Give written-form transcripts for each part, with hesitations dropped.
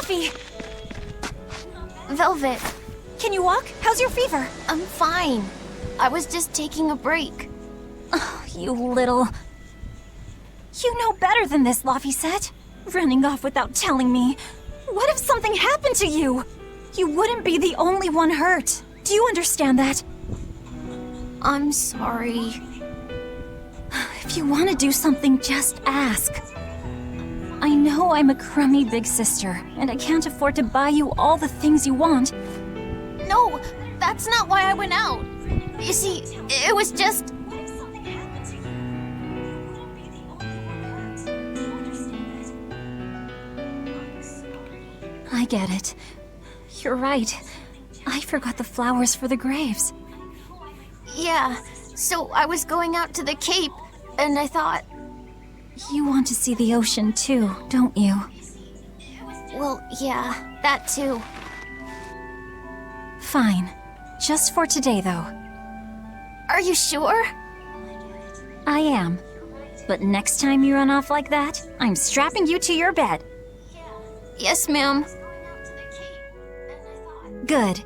Luffy! Velvet, Can you walk? How's your fever? I'm fine. I was just taking a break. Oh, you little... You know better than this, Laphicet. Running off without telling me. What if something happened to you? You wouldn't be the only one hurt. Do you understand that? I'm sorry. If you want to do something, just ask. I know I'm a crummy big sister, and I can't afford to buy you all the things you want. No, that's not why I went out. You see, it was just... I get it. You're right. I forgot the flowers for the graves. Yeah, so I was going out to the Cape, and I thought... You want to see the ocean too, don't you? Well, yeah, that too. Fine. Just for today, though. Are you sure? I am. But next time you run off like that, I'm strapping you to your bed. Yes, ma'am. Good.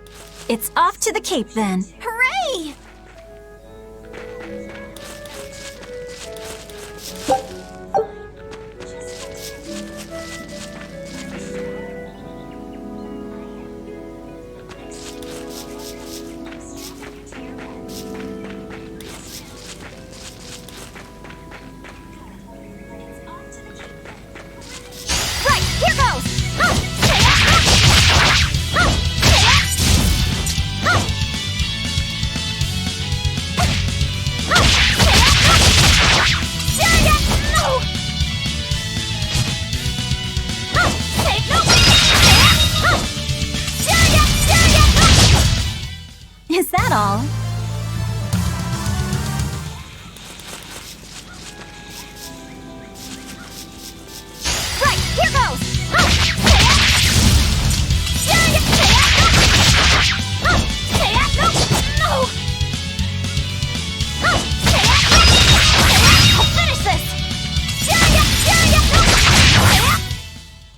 It's off to the Cape then. Hooray! Right, here goes! Is that all? Right, here goes! No! I'll finish this!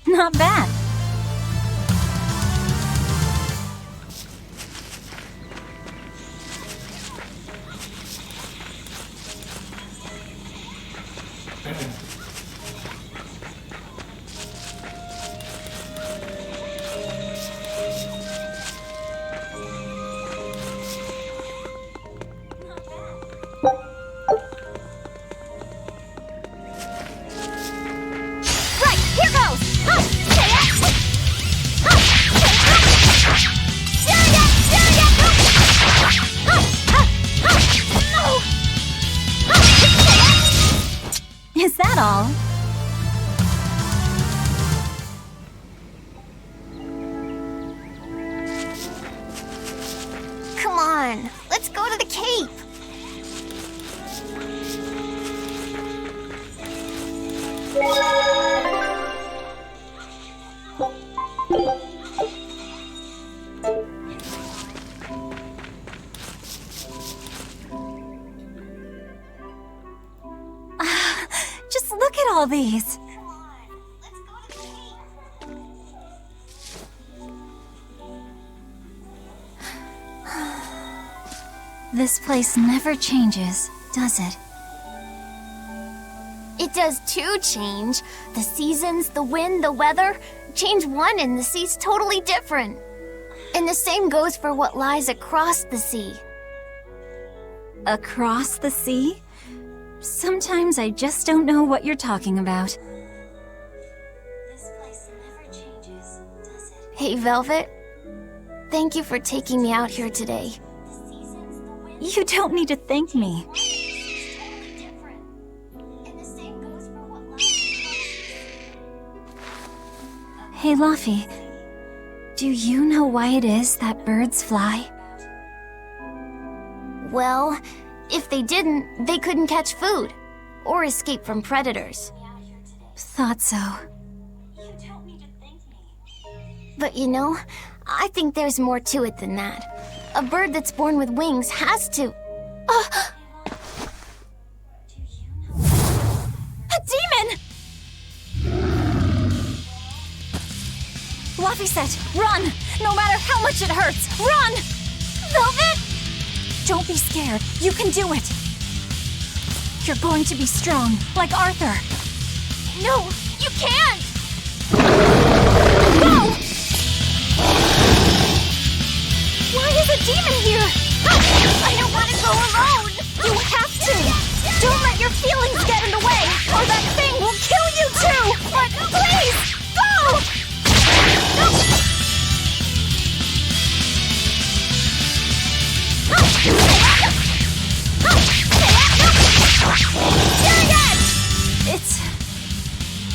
Not bad. Right, here goes! Is that all? Come on, let's go to the Cape. Just look at all these. This place never changes, does it? It does too change. The seasons, the wind, the weather. Change one and the sea's totally different. And the same goes for what lies across the sea. Across the sea? Sometimes I just don't know what you're talking about. This place never changes, does it? Hey, Velvet. Thank you for taking me out here today. You don't need to thank me. Hey, Luffy. Do you know why it is that birds fly? Well, if they didn't, they couldn't catch food or escape from predators. Thought so. But you know, I think there's more to it than that. A bird that's born with wings has to... A demon! Laphicet, run! No matter how much it hurts, run! Velvet? Don't be scared. You can do it. You're going to be strong, like Arthur. No, you can't! No! Why is a demon here? I don't want to go alone! You have to! Don't let your feelings get in the way, or that thing will kill you too! But please, go!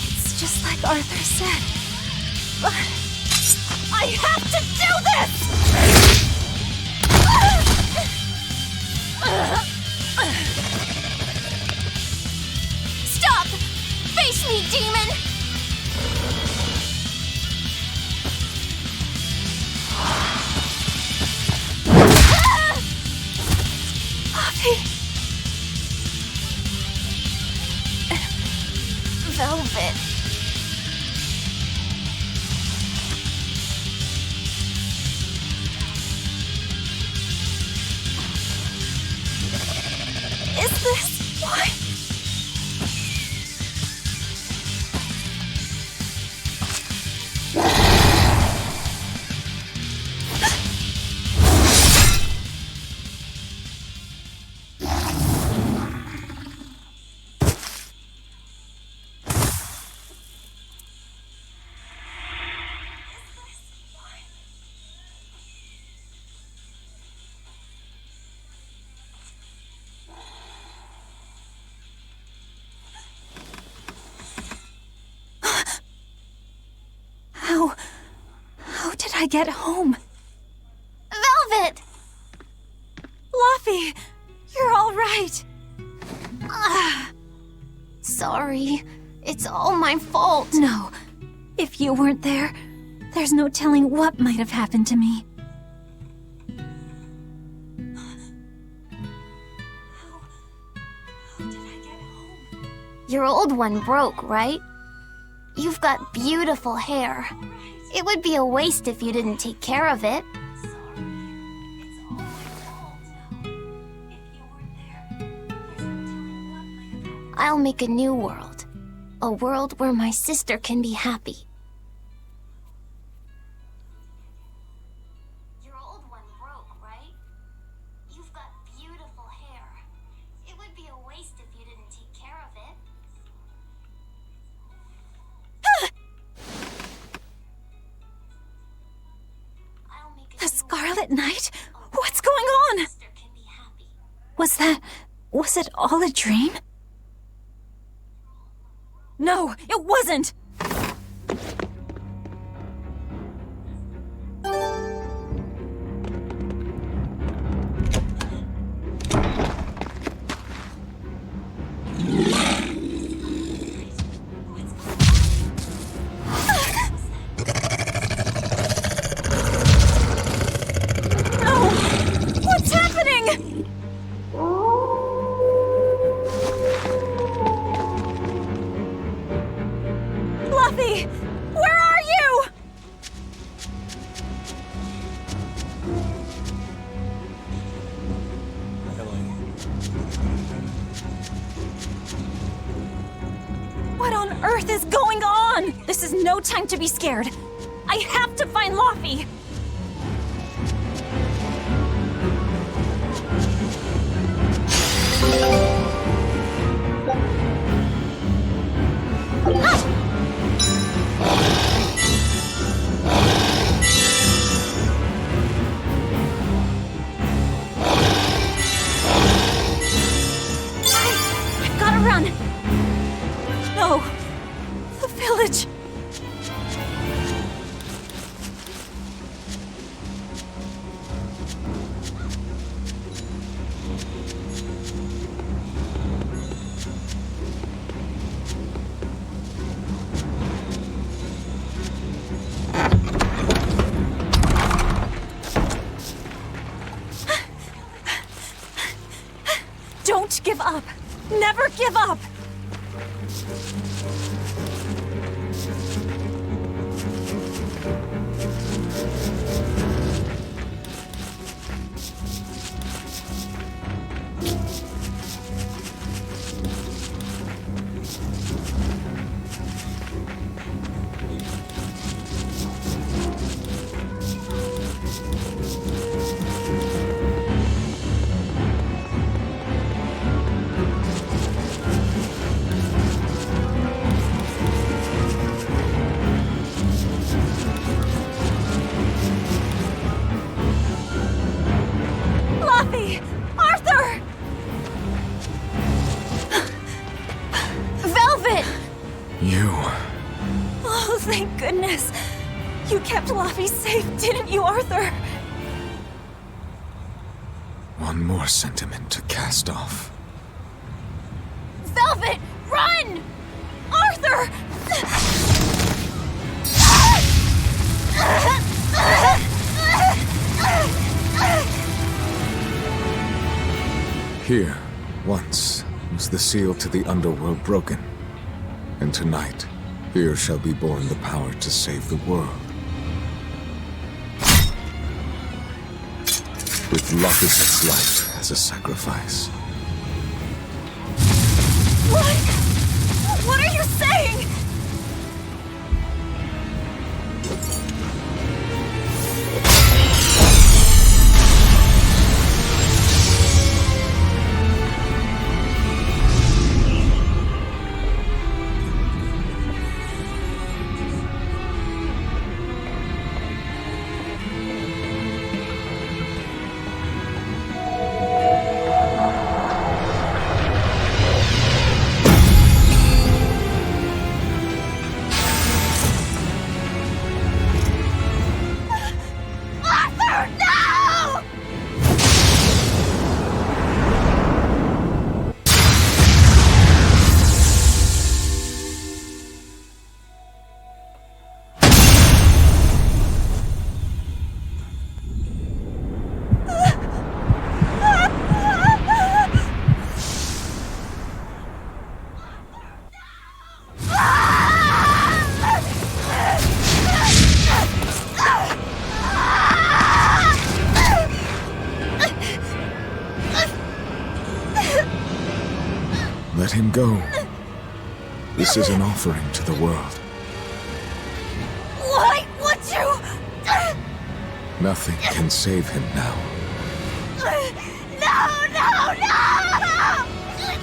It's just like Arthur said. But I have to do this! Stop! Face me, demon! Velvet. Is this why? How did I get home? Velvet! Luffy, you're all right. Sorry. It's all my fault. No, if you weren't there, there's no telling what might have happened to me. How did I get home? Your old one broke, right? You've got beautiful hair. It would be a waste if you didn't take care of it. I'll make a new world. A world where my sister can be happy. Your old one broke, right? You've got beautiful hair. It would be a waste if you didn't take care of it. The Scarlet Knight? What's going on? Was it all a dream? No, it wasn't! No! What's happening? Fluffy! Where are you? What on earth is going on? This is no time to be scared. I have to find Luffy. I gotta run. No, the village. Don't give up. Never give up. You kept Laffy safe, didn't you, Arthur? One more sentiment to cast off. Velvet, run! Arthur! Here, once, was the seal to the underworld broken. And tonight, here shall be born the power to save the world. With Laphicet's life as a sacrifice. What? What are you saying? Let him go. This is an offering to the world. Why would you? Nothing can save him now. No, no, no!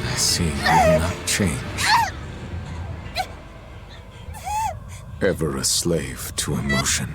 I see you will not change. Ever a slave to emotion.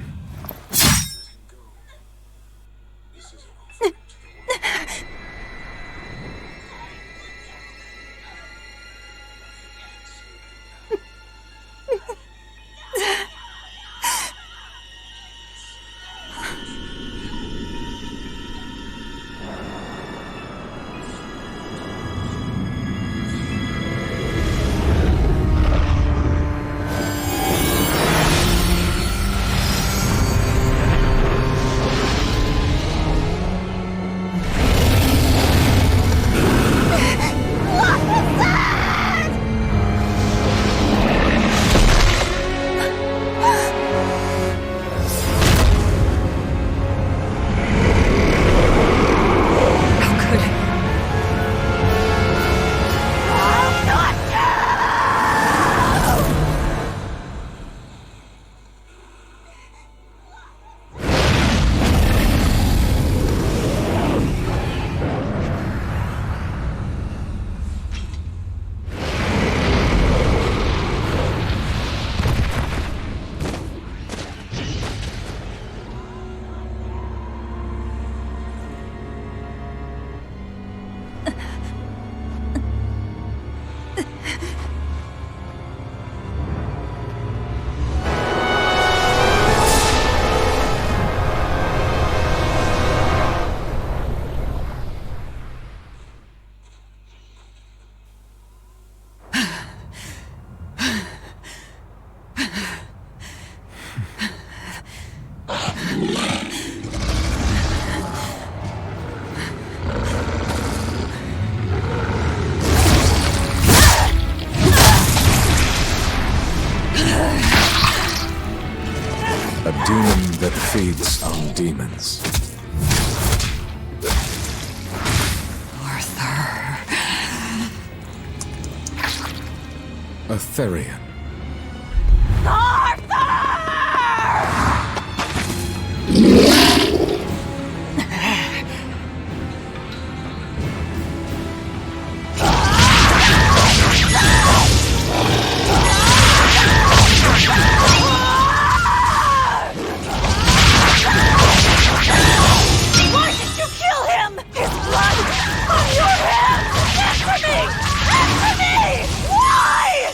A demon that feeds on demons. Arthur. A Therian. Why did you kill him? His blood on your hands! Answer me! Answer me! Why?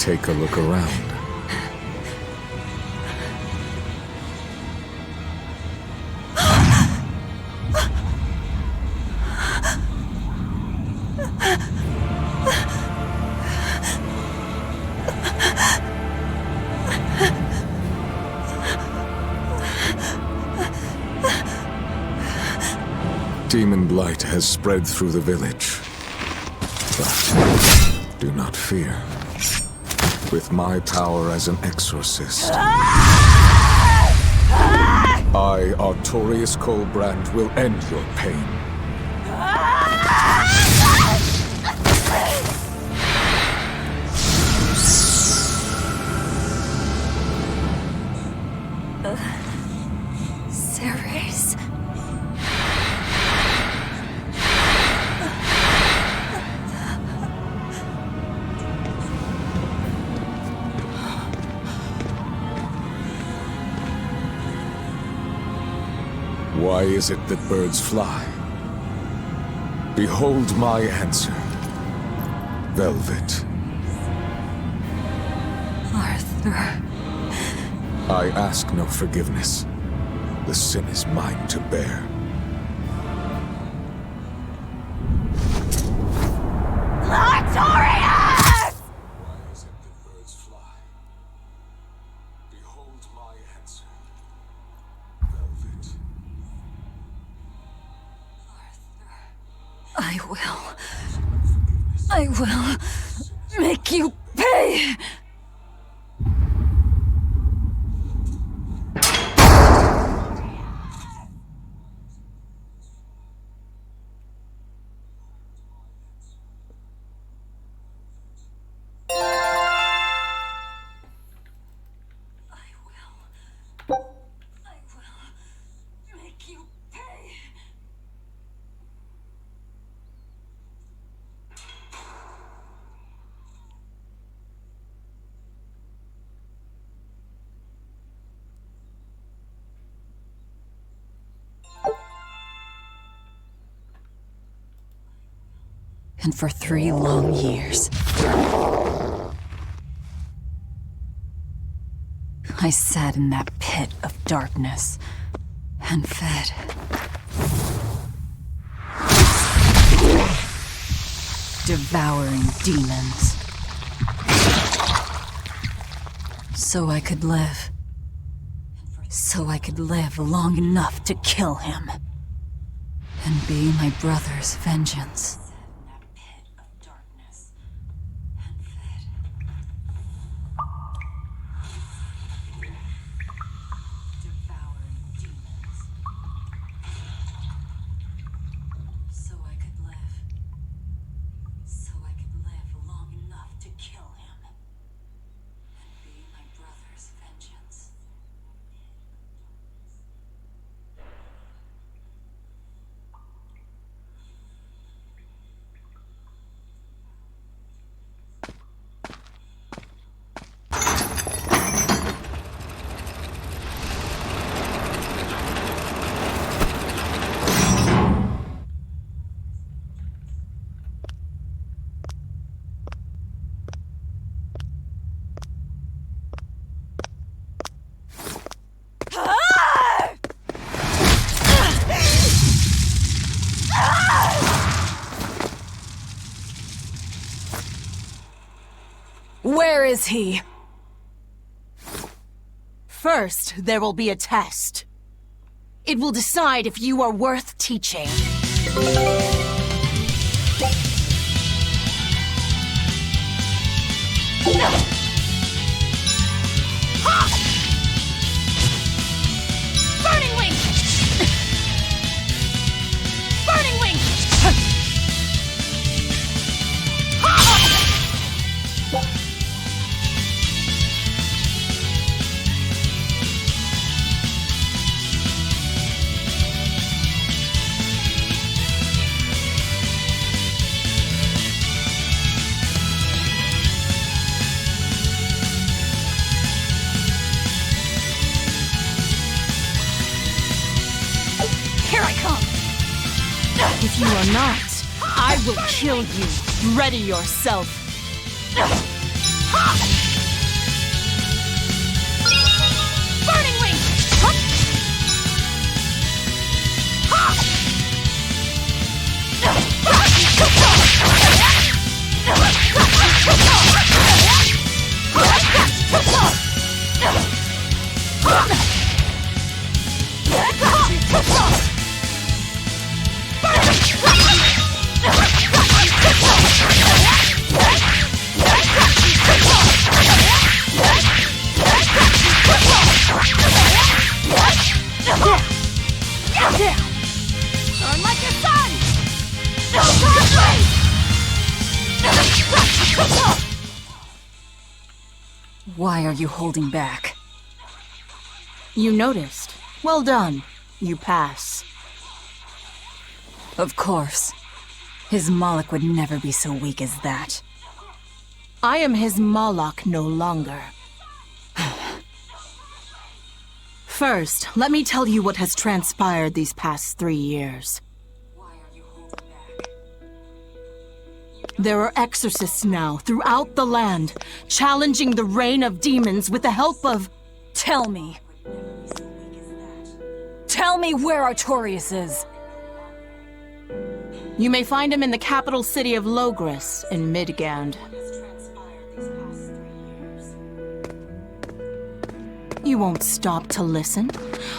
take a look around. Demon blight has spread through the village. But do not fear. With my power as an exorcist, I, Artorius Colbrand, will end your pain. Ceres. Why is it that birds fly? Behold my answer. Velvet. Arthur. I ask no forgiveness. The sin is mine to bear. Artorius! Why is it that birds fly? Behold my answer. Velvet. I will make you pay! And for 3 long years, I sat in that pit of darkness and fed. Devouring demons. So I could live. So I could live long enough to kill him. And be my brother's vengeance. Where is he? First, there will be a test. It will decide if you are worth teaching. Burning Wing! Burning Wing! Here I come! If you are not, I will kill you. Ready yourself. Ha! Burning wing! Hup! Burn like the sun! Why are you holding back? You noticed. Well done. You pass. Of course. His Moloch would never be so weak as that. I am his Moloch no longer. First, let me tell you what has transpired these past 3 years. There are exorcists now throughout the land, challenging the reign of demons with the help of... Tell me. Tell me where Artorias is. You may find him in the capital city of Logris in Midgand. You won't stop to listen?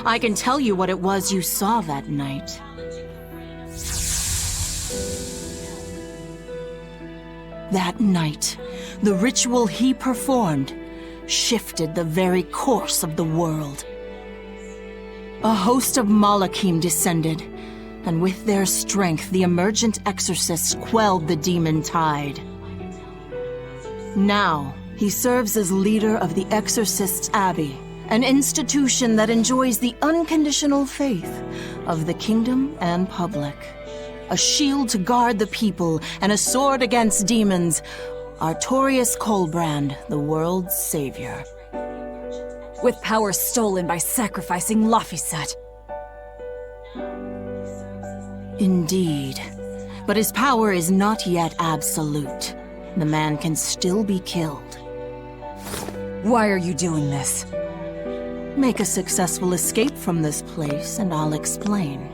I can tell you what it was you saw that night. That night, the ritual he performed shifted the very course of the world. A host of Malachim descended, and with their strength, the emergent exorcists quelled the demon tide. Now, he serves as leader of the Exorcists' Abbey, an institution that enjoys the unconditional faith of the kingdom and public. A shield to guard the people and a sword against demons, Artorias Colbrand, the world's savior. With power stolen by sacrificing Laphicet. Indeed. But his power is not yet absolute. The man can still be killed. Why are you doing this? Make a successful escape from this place, and I'll explain.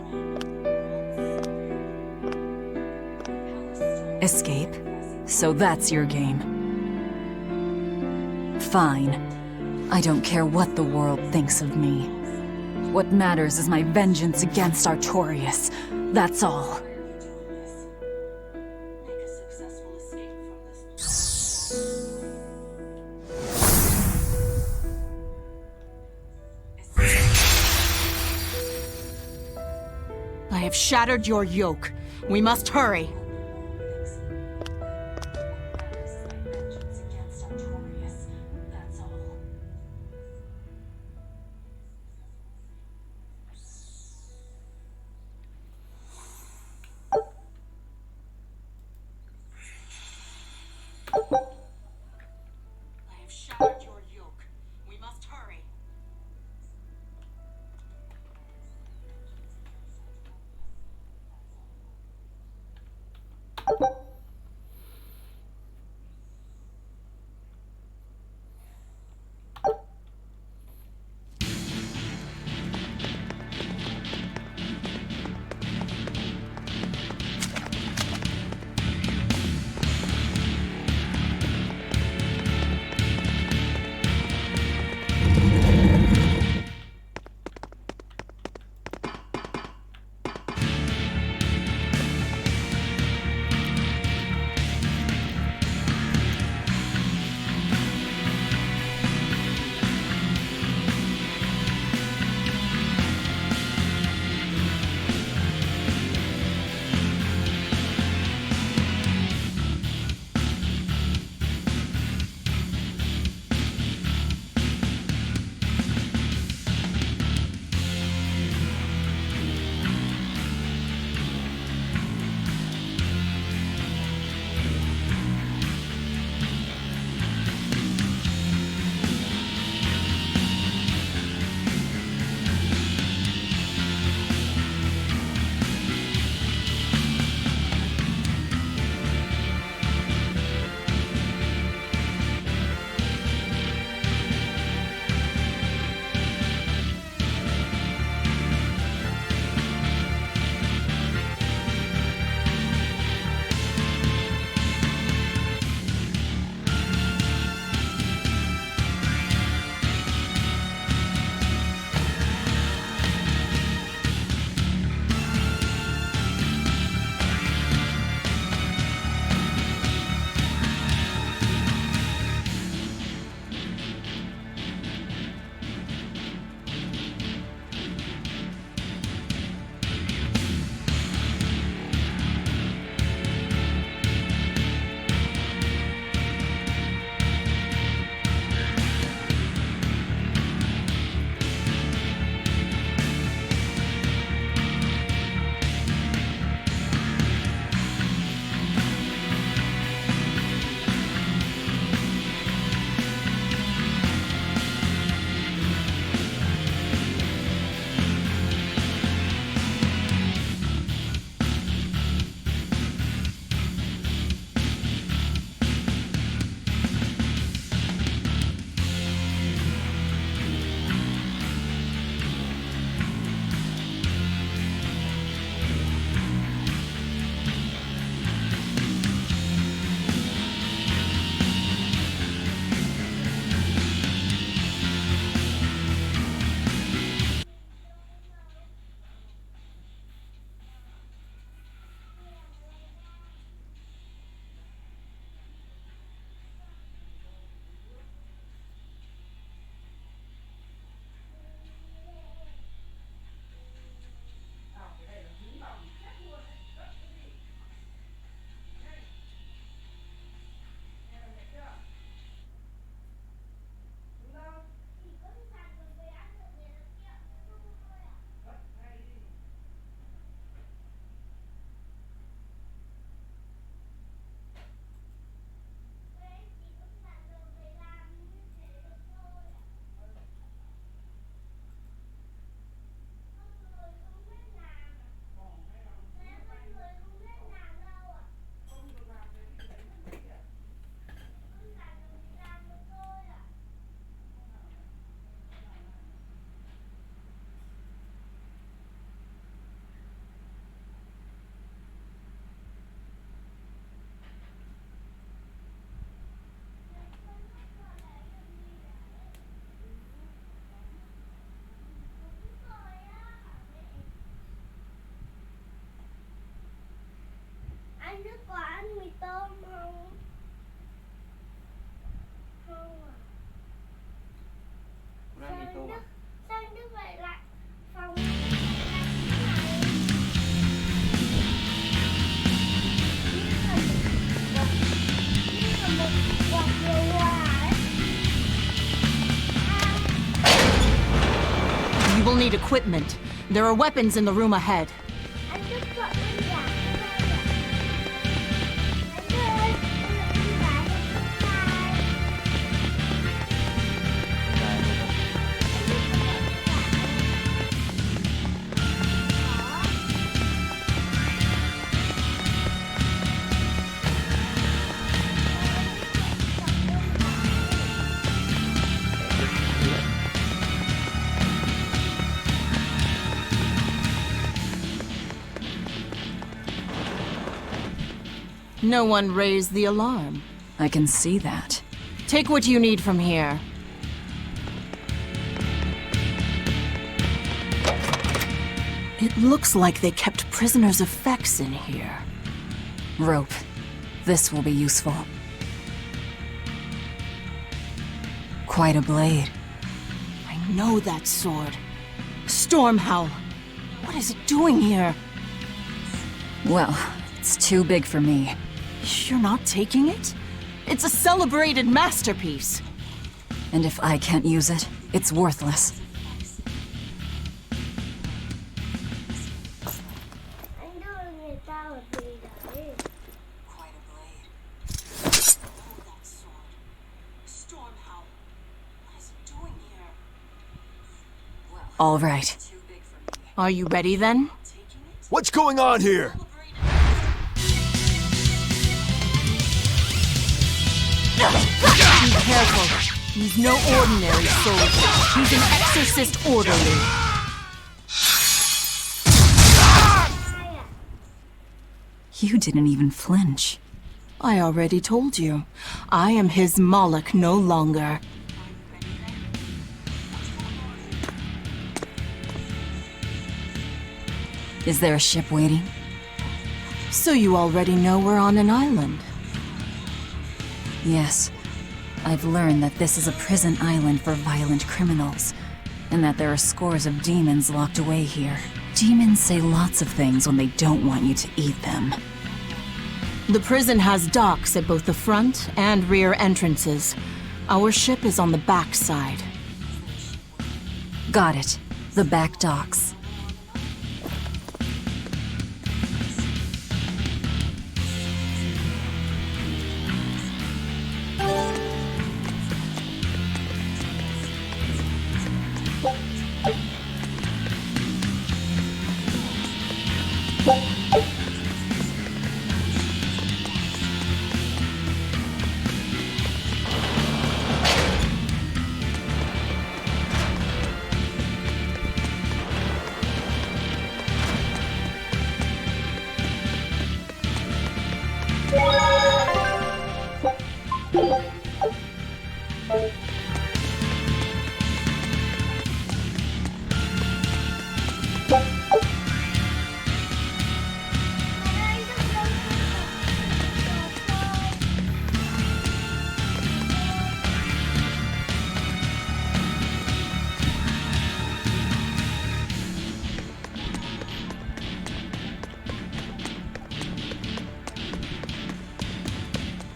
Escape? So that's your game. Fine. I don't care what the world thinks of me. What matters is my vengeance against Artorias. That's all. I have shattered your yoke. We must hurry. nước có ăn mì tôm không? Không à? Ăn mì tôm à? Sao nước lại lạnh? Phòng như là một quạt điều hòa ấy. You will need equipment. There are weapons in the room ahead. Anh cứ chọn đơn giản thôi ạ. Anh ơi, con là con gái một con trai. Dài rồi đó. No one raised the alarm. I can see that. Take what you need from here. It looks like they kept prisoners' effects in here. Rope. This will be useful. Quite a blade. I know that sword. Stormhowl. What is it doing here? Well, it's too big for me. You're not taking it? It's a celebrated masterpiece. And if I can't use it, it's worthless. Anh đưa người ta ở gì đấy? Quite a blade. That sword. Stormhowl. What is it doing here? Well, all right. Too big for me. Are you ready then? What's going on here? Be careful. He's no ordinary soldier. He's an exorcist orderly. You didn't even flinch. I already told you. I am his Moloch no longer. Is there a ship waiting? So you already know we're on an island. Yes. I've learned that this is a prison island for violent criminals, and that there are scores of demons locked away here. Demons say lots of things when they don't want you to eat them. The prison has docks at both the front and rear entrances. Our ship is on the back side. Got it. The back docks.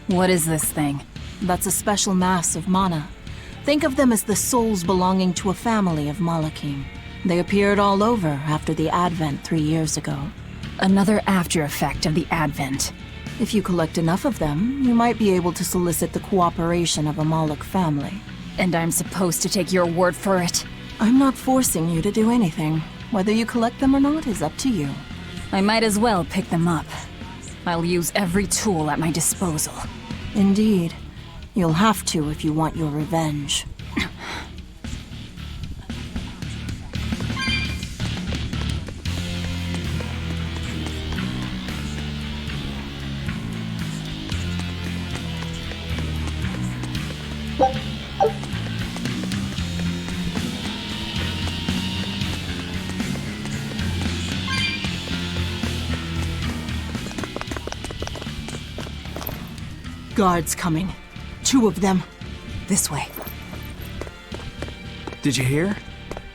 What is this thing? That's a special mass of mana. Think of them as the souls belonging to a family of Malachim. They appeared all over after the Advent 3 years ago. Another after effect of the Advent. If you collect enough of them, you might be able to solicit the cooperation of a Moloch family. And I'm supposed to take your word for it? I'm not forcing you to do anything. Whether you collect them or not is up to you. I might as well pick them up. I'll use every tool at my disposal. Indeed. You'll have to if you want your revenge. guards coming. 2 of them. This way. Did you hear?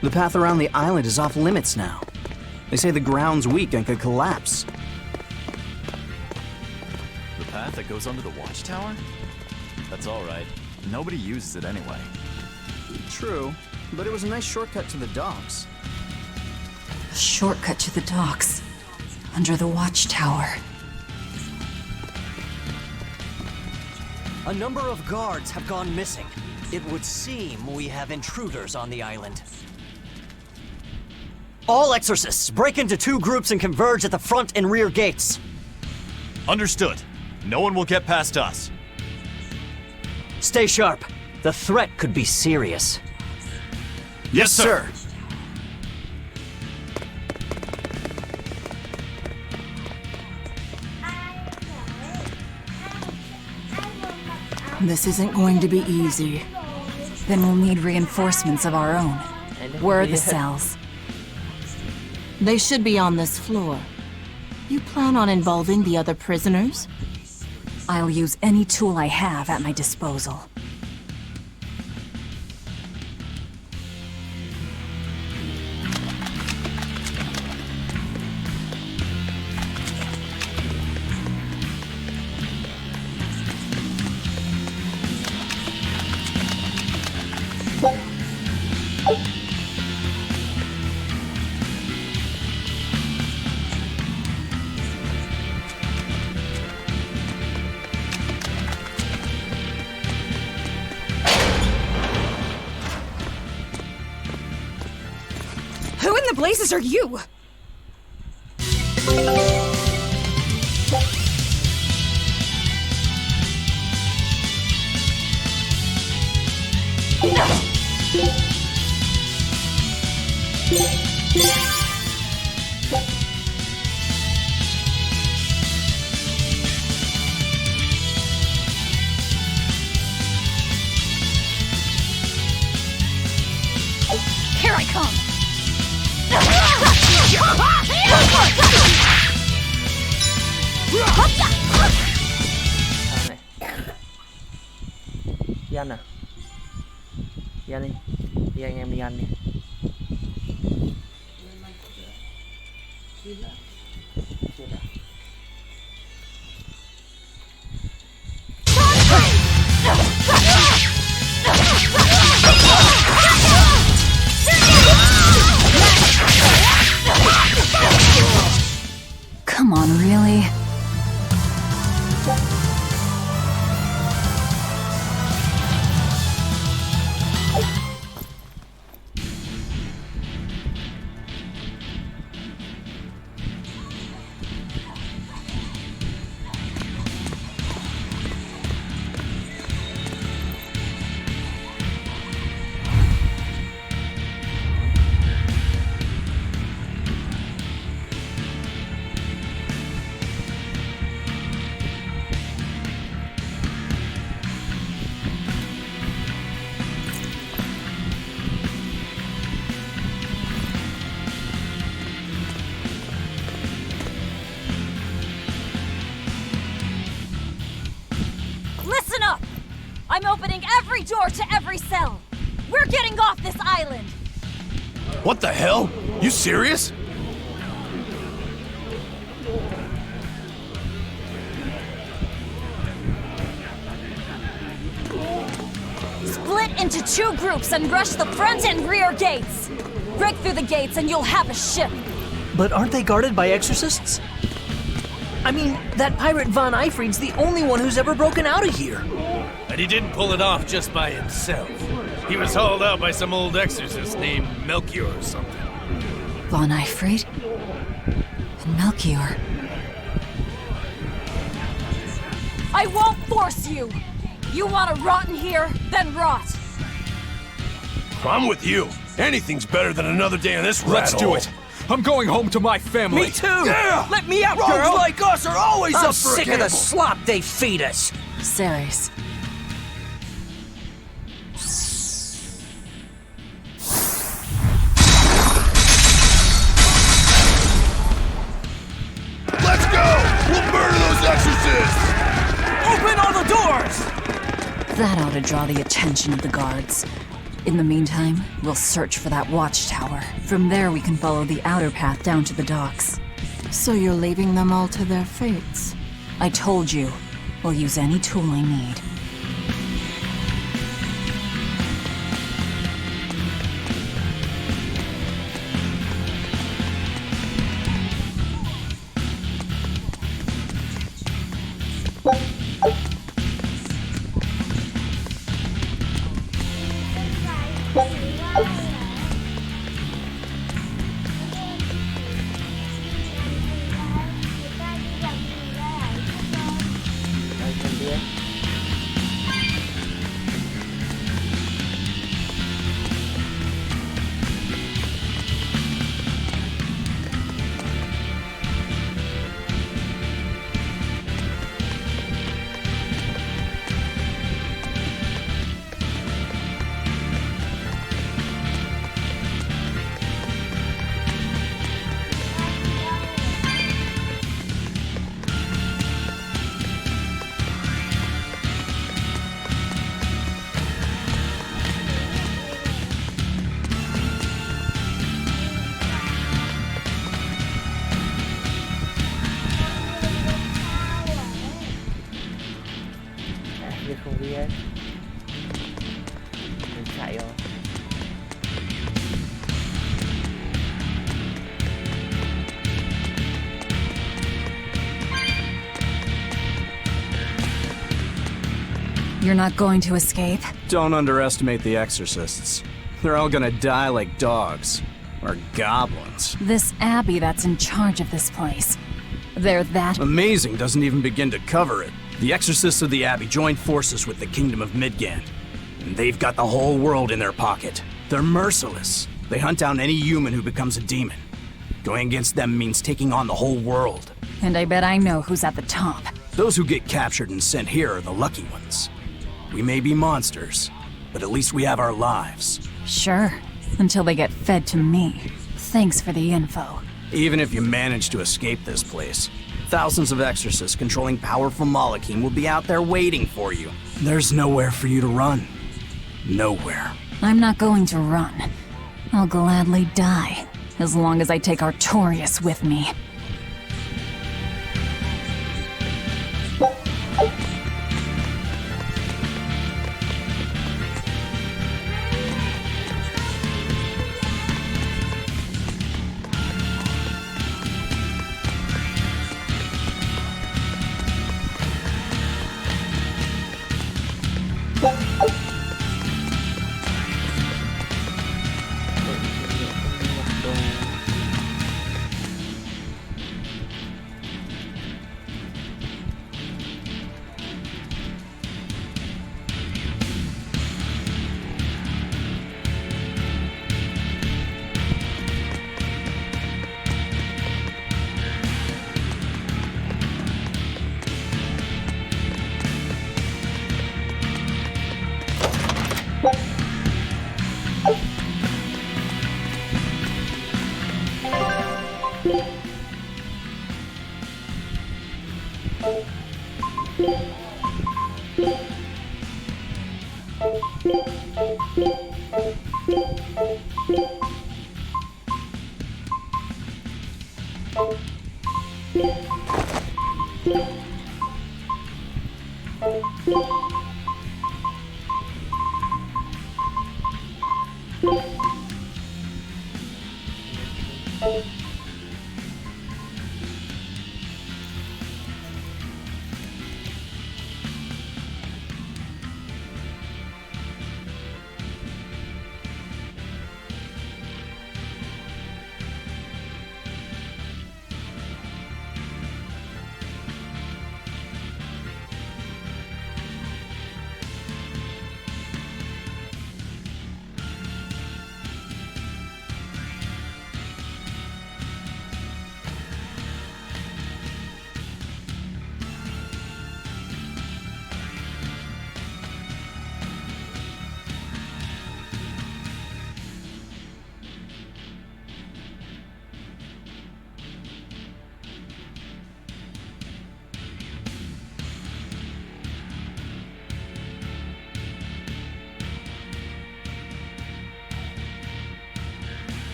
The path around the island is off limits now. They say the ground's weak and could collapse. The path that goes under the watchtower? That's alright. Nobody uses it anyway. True, but it was a nice shortcut to the docks. A shortcut to the docks. Under the watchtower. A number of guards have gone missing. It would seem we have intruders on the island. All exorcists, break into 2 groups and converge at the front and rear gates. Understood. No one will get past us. Stay sharp. The threat could be serious. Yes, sir. This isn't going to be easy. Then we'll need reinforcements of our own. Where are the cells? They should be on this floor. You plan on involving the other prisoners? I'll use any tool I have at my disposal. Who in the blazes are you? Here I come! Này. Đi ăn à? Đi ăn đi. Đi anh em đi ăn đi. Come on, really? Listen up! I'm opening every door to every cell! We're getting off this island! What the hell? You serious? Split into 2 groups and rush the front and rear gates! Break through the gates and you'll have a ship! But aren't they guarded by exorcists? I mean, that pirate Von Eifried's the only one who's ever broken out of here. And he didn't pull it off just by himself. He was hauled out by some old exorcist named Melchior or something. Von Eifried? And Melchior. I won't force you! You want to rot in here? Then rot! I'm with you. Anything's better than another day in this rat Let's do hole. it. I'm going home to my family. Me too! Yeah! Let me out, Rogues girl! like us are always I'm up for a sick of the gamble. slop they feed us! Ceres. Let's go! We'll murder those exorcists! Open all the doors! That ought to draw the attention of the guards. In the meantime, we'll search for that watchtower. From there, we can follow the outer path down to the docks. So you're leaving them all to their fates? I told you, we'll use any tool I need. Đây, cần đi. Không biết. Mình chạy rồi. You're not going to escape? Don't underestimate the exorcists. They're all gonna die like dogs. Or goblins. This Abbey that's in charge of this place. They're that... Amazing doesn't even begin to cover it. The exorcists of the Abbey joined forces with the Kingdom of Midgand. And they've got the whole world in their pocket. They're merciless. They hunt down any human who becomes a demon. Going against them means taking on the whole world. And I bet I know who's at the top. Those who get captured and sent here are the lucky ones. We may be monsters, but at least we have our lives. Sure, until they get fed to me. Thanks for the info. Even if you manage to escape this place, thousands of exorcists controlling powerful Malachim will be out there waiting for you. There's nowhere for you to run. Nowhere. I'm not going to run. I'll gladly die, as long as I take Artorias with me.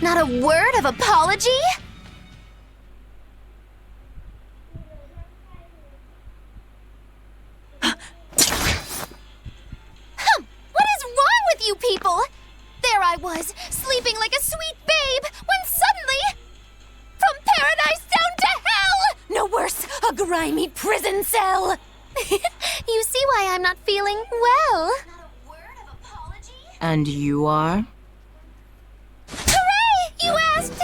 Not a word of apology? What is wrong with you people? There I was, sleeping like a sweet babe, when suddenly... From paradise down to hell! No worse, a grimy prison cell! You see why I'm not feeling well. Not a word of apology? And you are? Hooray! You asked!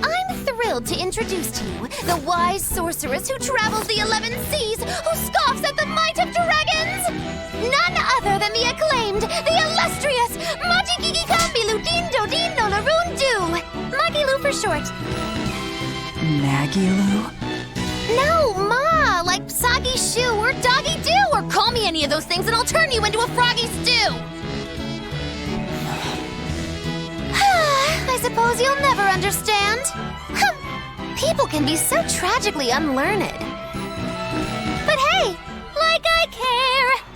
I'm thrilled to introduce to you the wise sorceress who travels the 11 seas, who scoffs at the might of dragons! None other than the acclaimed, the illustrious Majikiki Kambilu Dindo Dino Larundu! Magilu for short. Maggie-Lou? No, Ma! Like Soggy Shoe or Doggy Doo, or call me any of those things and I'll turn you into a froggy stew! I suppose you'll never understand. People can be so tragically unlearned. But hey, like I care!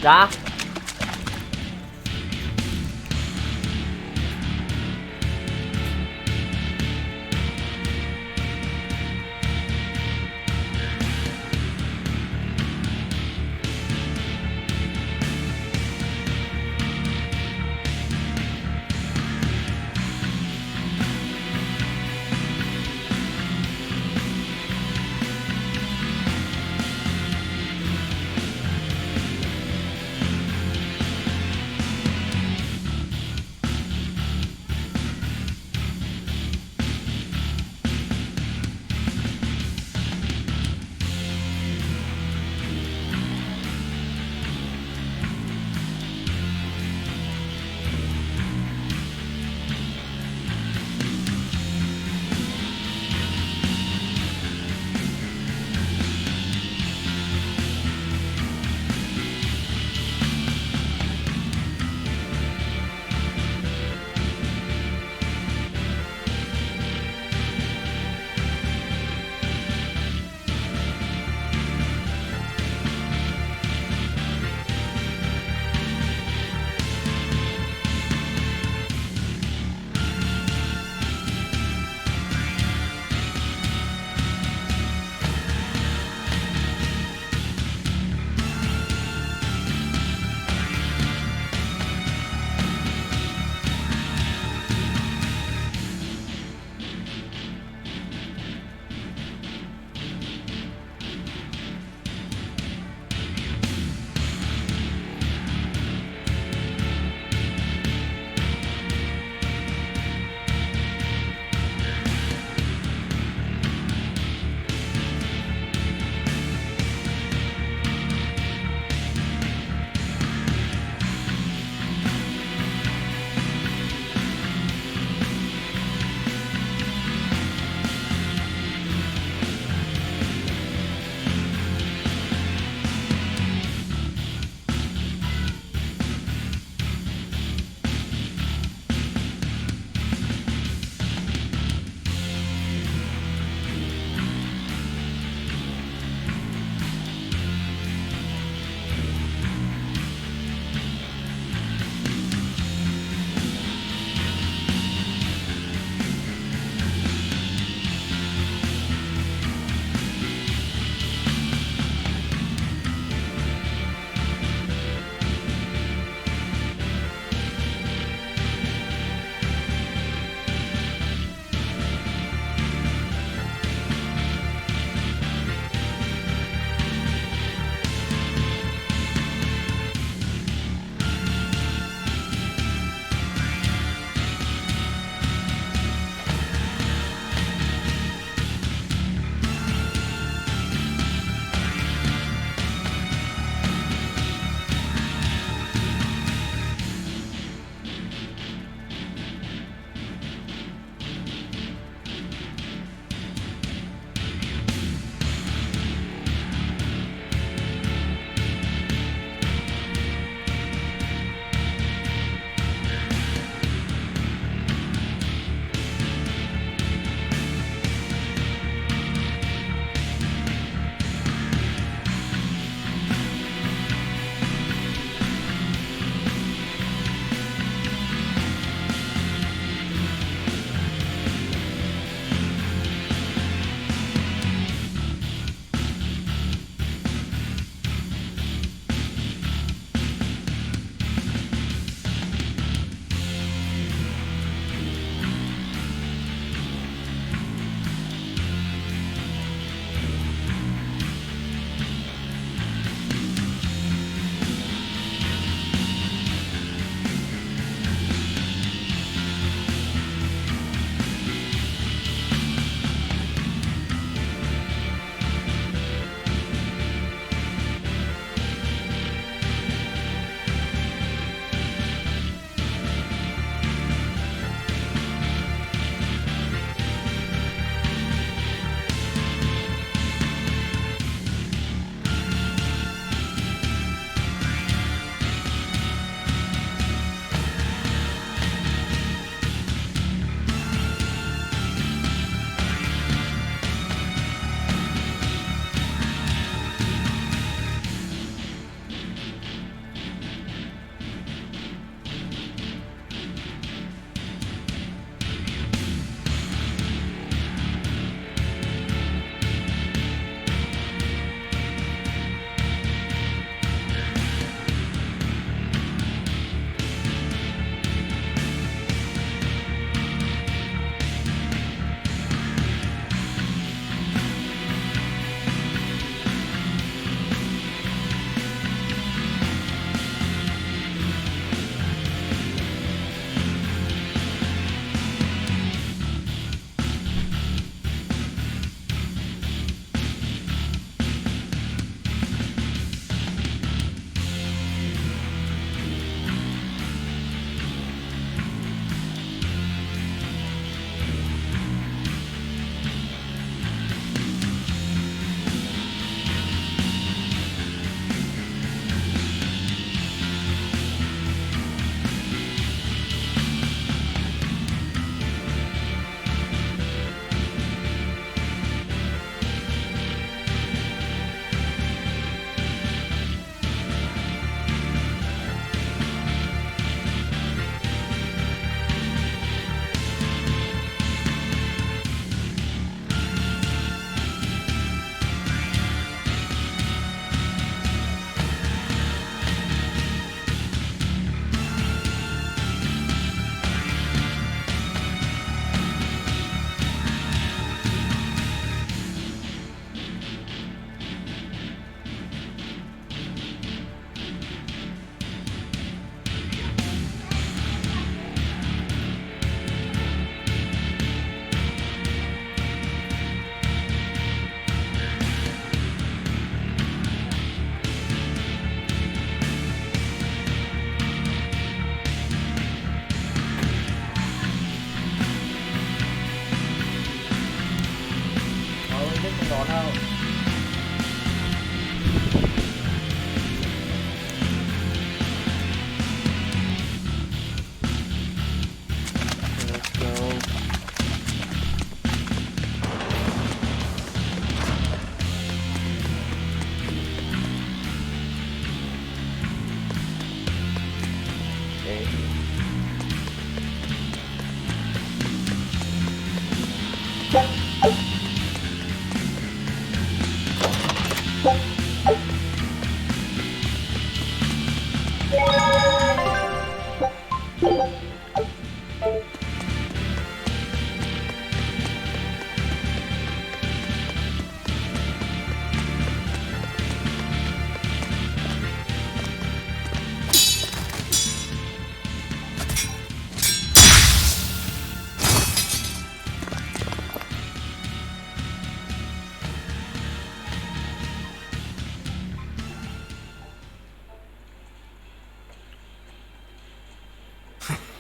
Dạ.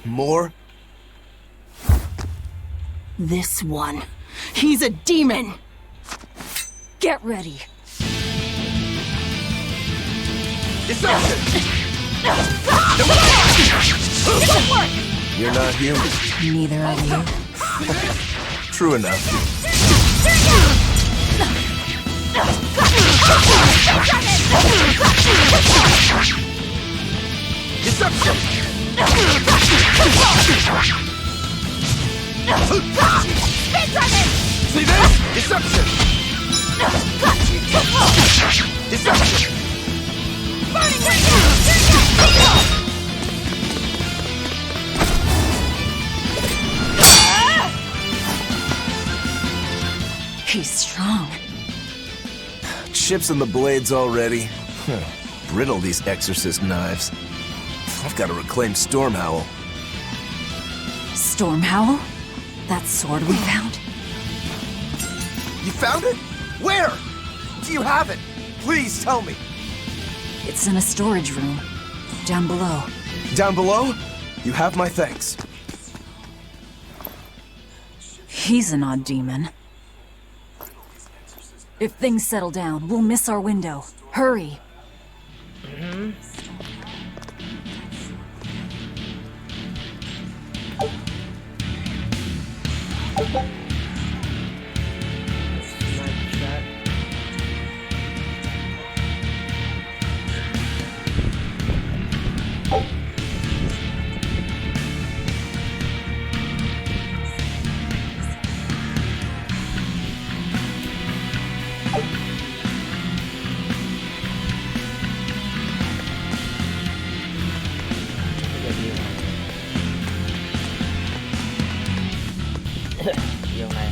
More? This one. He's a demon! Get ready. You're not human. Neither are you. True enough. Deception! See this? Deception! Deception! He's strong. Chips in the blades already. Brittle, these exorcist knives. I've got to reclaim Stormhowl. Stormhowl? That sword we found? You found it? Where? Do you have it? Please tell me. It's in a storage room. Down below. Down below? You have my thanks. He's an odd demon. If things settle down, we'll miss our window. Hurry. Điều này.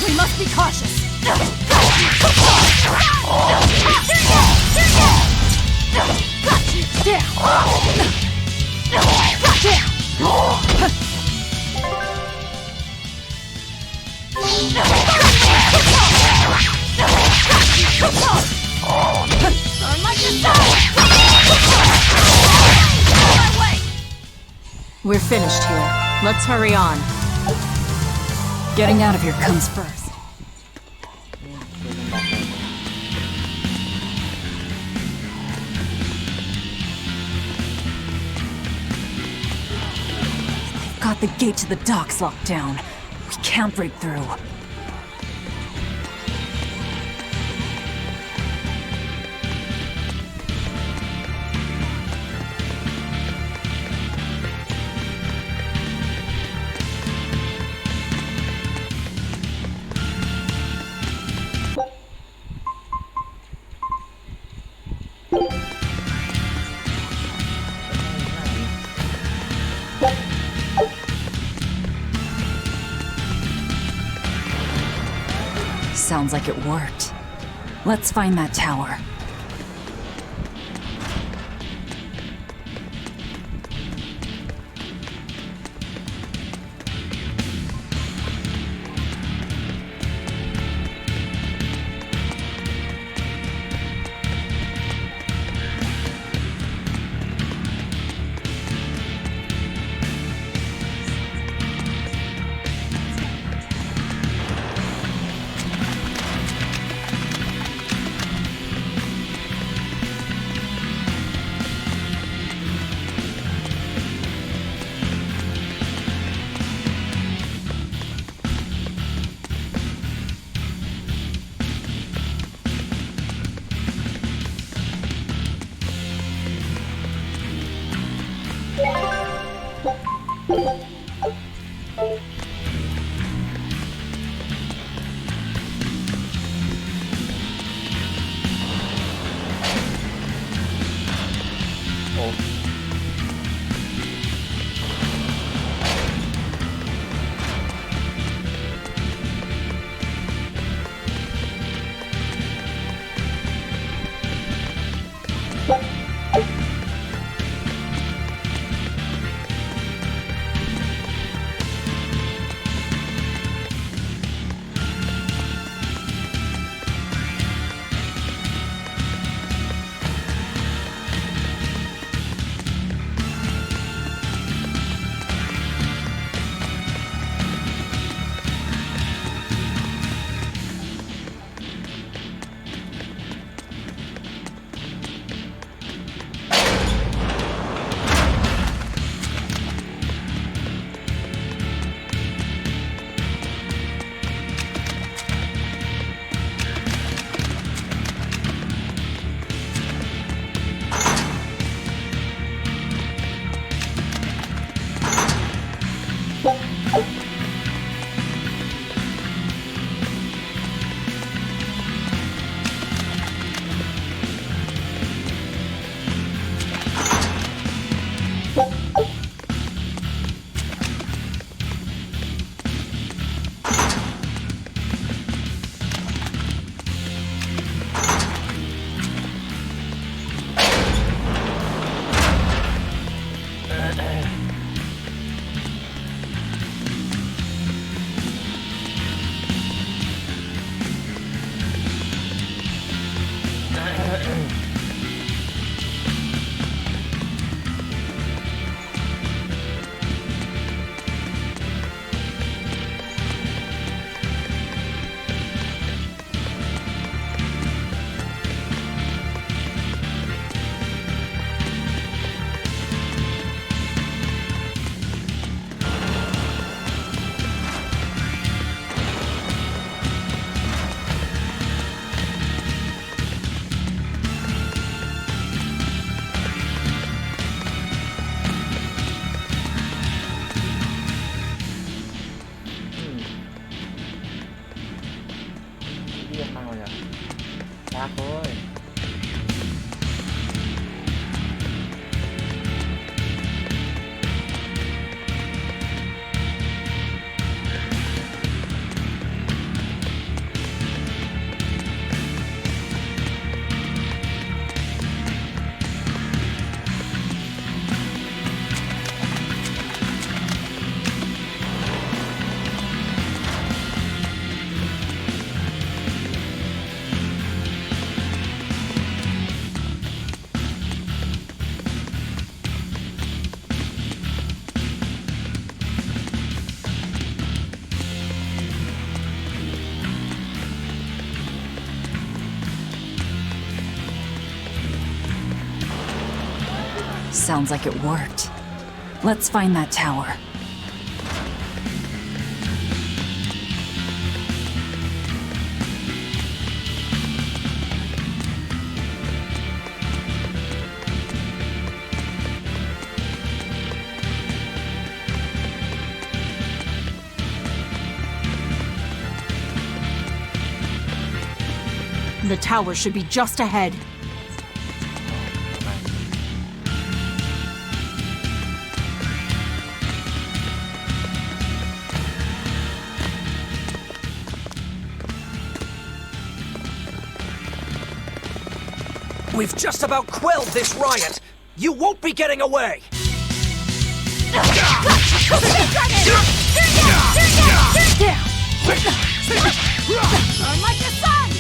We must be cautious. We're finished here. Let's hurry on. Getting out of here comes first. They've got the gate to the docks locked down. We can't break through. Sounds like it worked. Let's find that tower. Sounds like it worked. Let's find that tower. The tower should be just ahead. We've just about quelled this riot. You won't be getting away. Burn like the sun!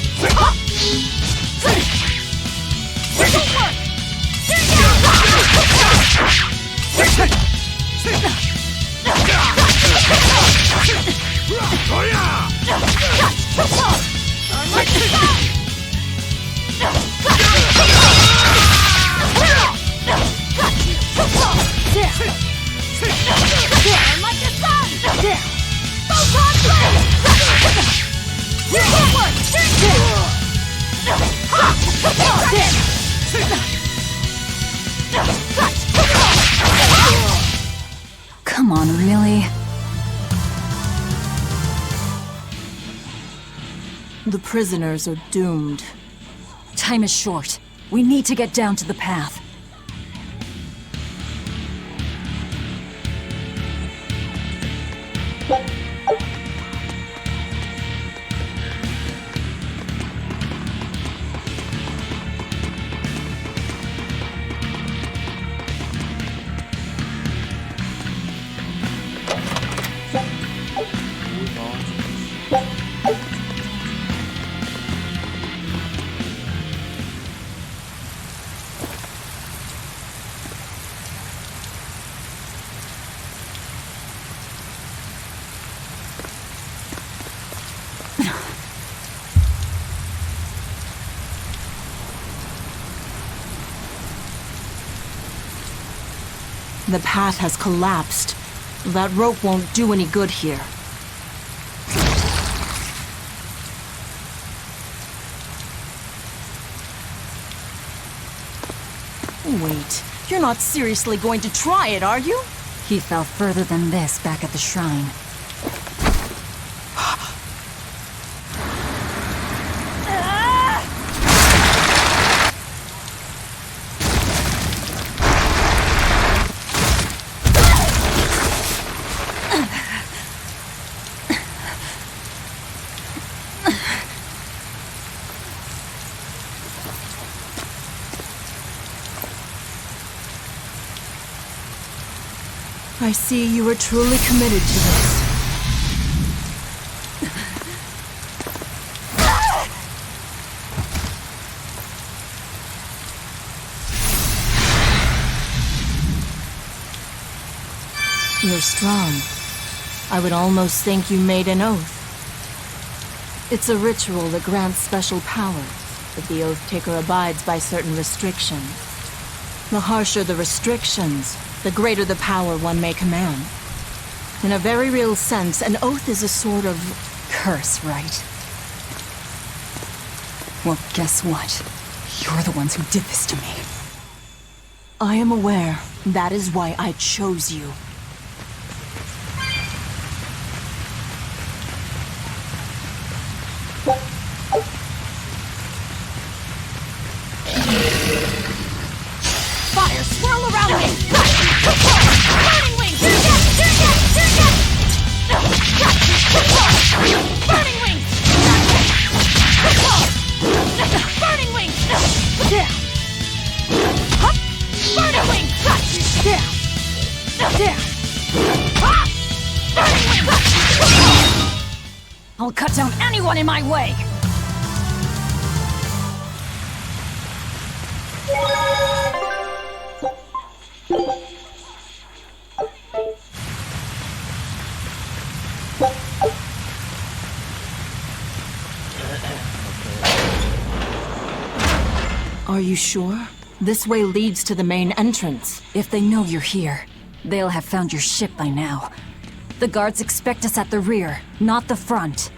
Come on, really? The prisoners are doomed. Time is short. We need to get down to the path. The path has collapsed. That rope won't do any good here. Wait, you're not seriously going to try it, are you? He fell further than this back at the shrine. I see you are truly committed to this. You're strong. I would almost think you made an oath. It's a ritual that grants special powers, if the oath taker abides by certain restrictions. The harsher the restrictions, the greater the power one may command. In a very real sense, an oath is a sort of curse, right? Well, guess what? You're the ones who did this to me. I am aware. That is why I chose you. Fire swirl around me! Burning wings! Burning wings! Burning wings! Burning wings! I'll cut down anyone in my way! Are you sure? This way leads to the main entrance. If they know you're here, they'll have found your ship by now. The guards expect us at the rear, not the front.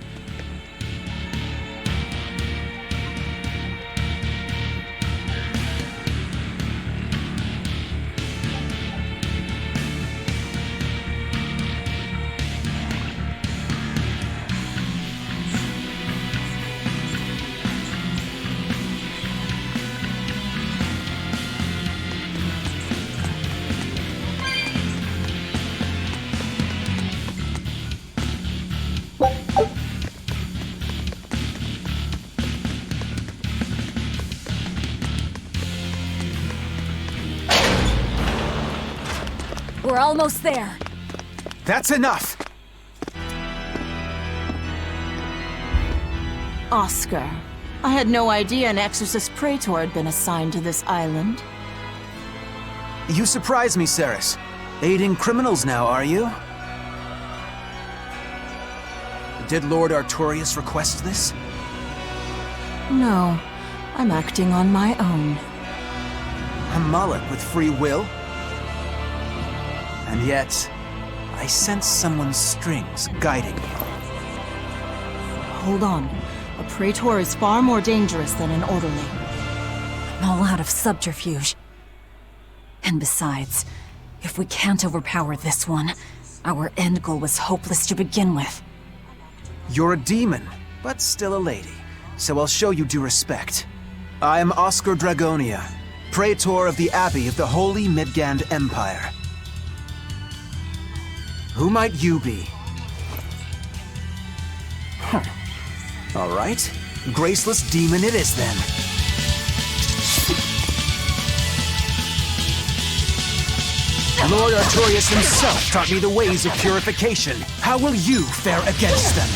We're almost there. That's enough! Oscar, I had no idea an Exorcist Praetor had been assigned to this island. You surprise me, Ceres. Aiding criminals now, are you? Did Lord Artorius request this? No, I'm acting on my own. A Moloch with free will? And yet, I sense someone's strings guiding you. Hold on. A Praetor is far more dangerous than an orderly. I'm all out of subterfuge. And besides, if we can't overpower this one, our end goal was hopeless to begin with. You're a demon, but still a lady, so I'll show you due respect. I am Oscar Dragonia, Praetor of the Abbey of the Holy Midgand Empire. Who might you be? Huh. All right. Graceless demon it is then. Lord Artorius himself taught me the ways of purification. How will you fare against them?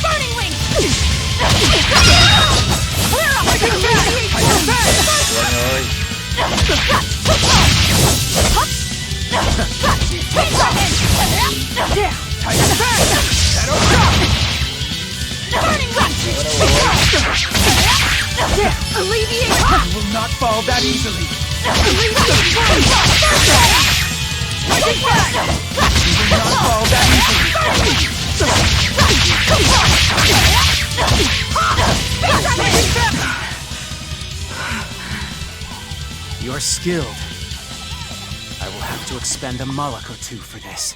Burning wing! Clear up! Alleviate! You will not fall that easily. You will not fall that easily. You're skilled. I will have to expend a Moloch or two for this.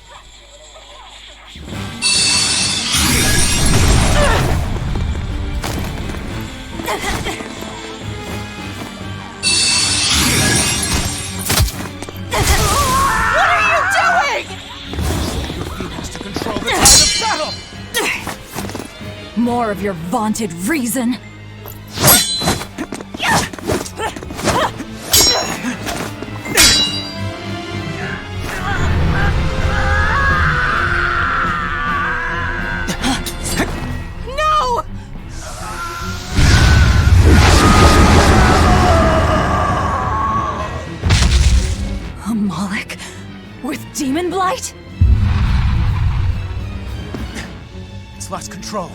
What are you doing? Your feelings to control the tide of battle! More of your vaunted reason. No! A Moloch with demon blight? It's lost control.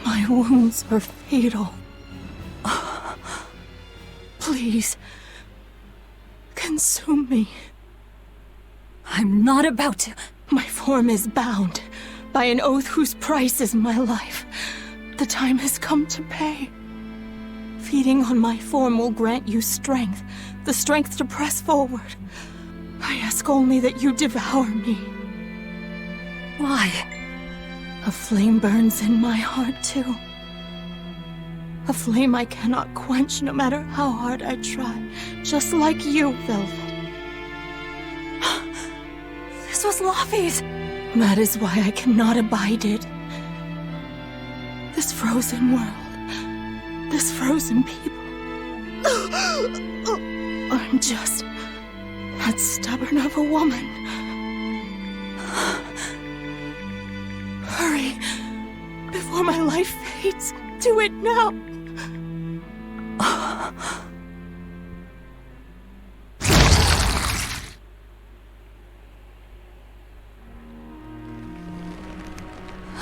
My wounds are fatal. Please, consume me. I'm not about to. My form is bound by an oath whose price is my life. The time has come to pay. Feeding on my form will grant you strength, the strength to press forward. I ask only that you devour me. Why? A flame burns in my heart, too. A flame I cannot quench no matter how hard I try. Just like you, Velvet. was Laufey's. That is why I cannot abide it. This frozen world, this frozen people. I'm just that stubborn of a woman. Hurry, before my life fades. Do it now.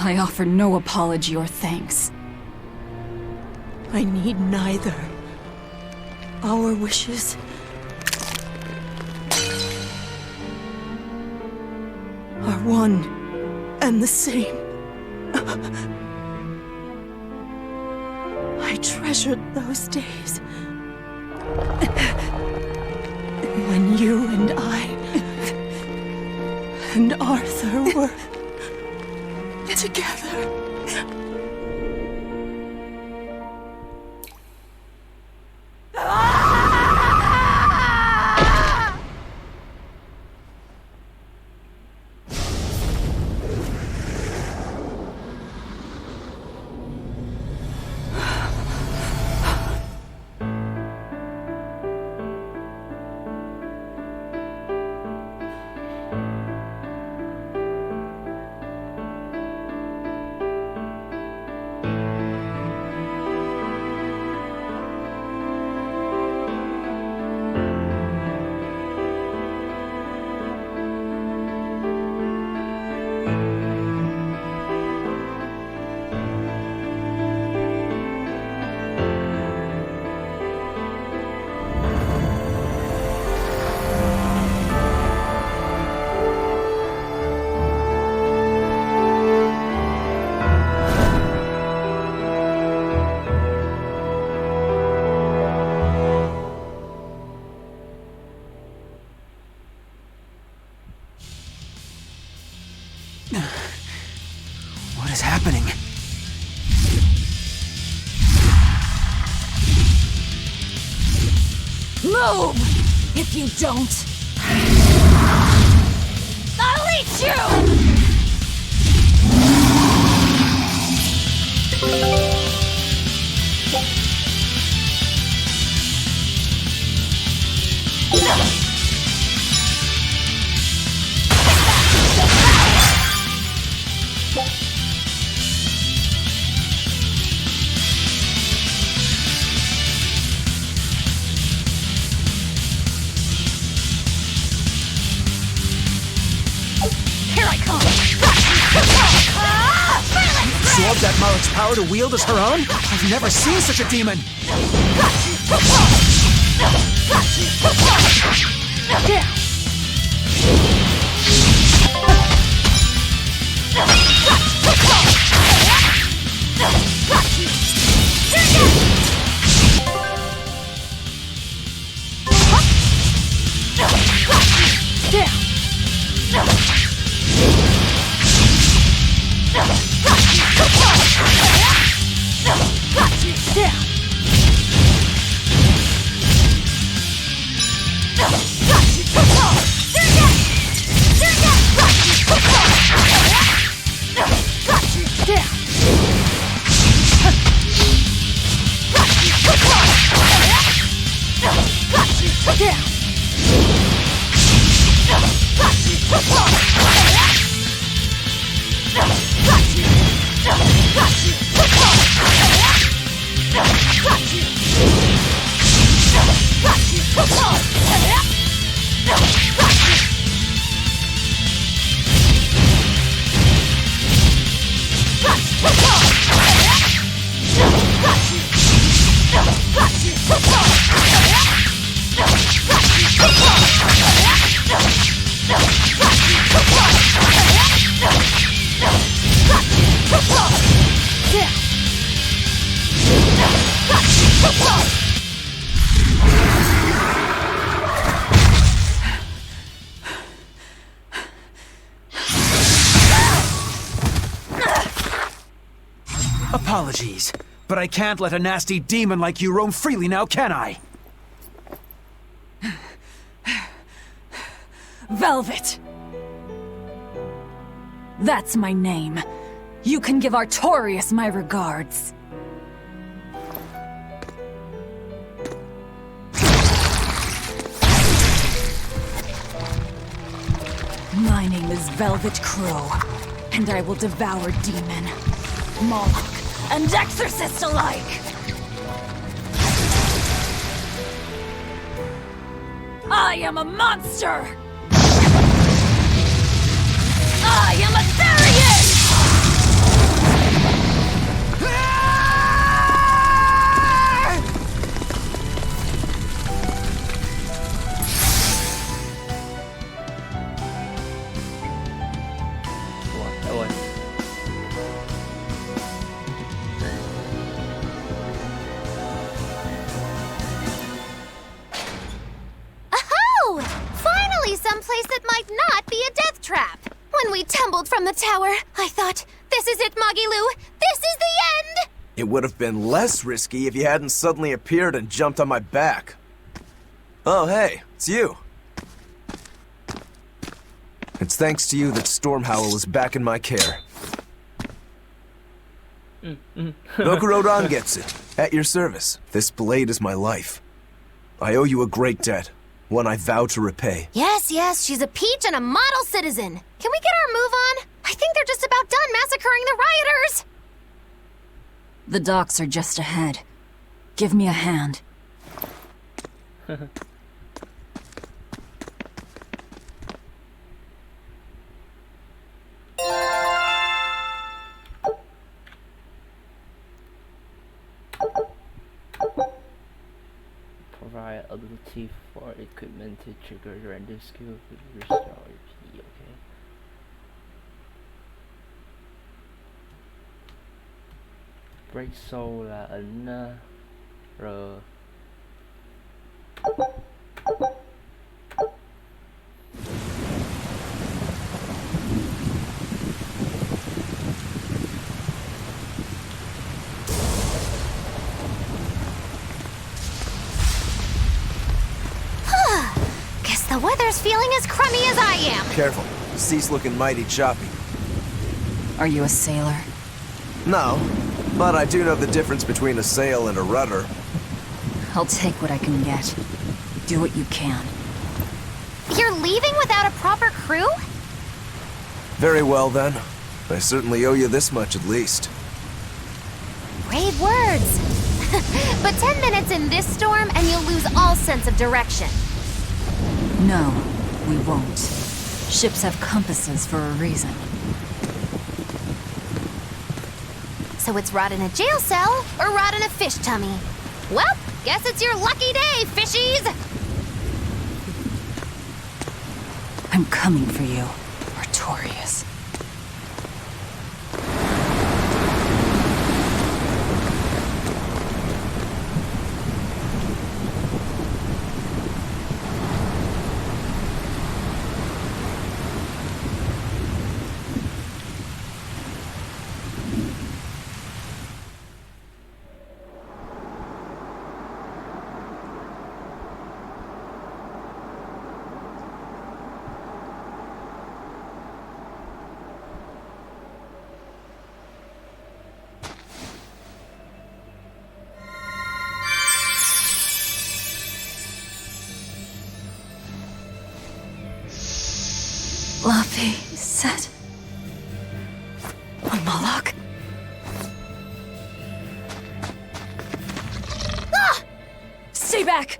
I offer no apology or thanks. I need neither. Our wishes are one and the same. I treasured those days when you and I and Arthur were together. What is happening? Move! If you don't, I'll eat you! Absorb that Marik's power to wield as her own? I've never seen such a demon! Apologies, but I can't let a nasty demon like you roam freely now, can I? Velvet! That's my name. You can give Artorias my regards. My name is Velvet Crow, and I will devour demon, Moloch, and exorcist alike! I am a monster! I am a Therian! Ôi. Aho! Finally someplace that might not be a death trap. When we tumbled from the tower, I thought, this is it, Magilu! This is the end! It would have been less risky if you hadn't suddenly appeared and jumped on my back. Oh, hey, it's you. It's thanks to you that Stormhowl is back in my care. Rokurodan gets it. At your service. This blade is my life. I owe you a great debt, one I vow to repay. Yes, she's a peach and a model citizen. Can we get our move on? I think they're just about done massacring the rioters! The docks are just ahead. Give me a hand. Provide ability for equipment to trigger random skill to restore EP, okay. Break soul là ấn R. Guess the weather's feeling as crummy as I am. Careful. The sea's looking mighty choppy. Are you a sailor? No, but I do know the difference between a sail and a rudder. I'll take what I can get. Do what you can. You're leaving without a proper crew? Very well then. I certainly owe you this much at least. Brave words. But 10 minutes in this storm and you'll lose all sense of direction. No, we won't. Ships have compasses for a reason. So it's rot in a jail cell or rot in a fish tummy? Well, guess it's your lucky day, fishies! I'm coming for you, Artorias. Luffy said... a Moloch? Ah! Stay back!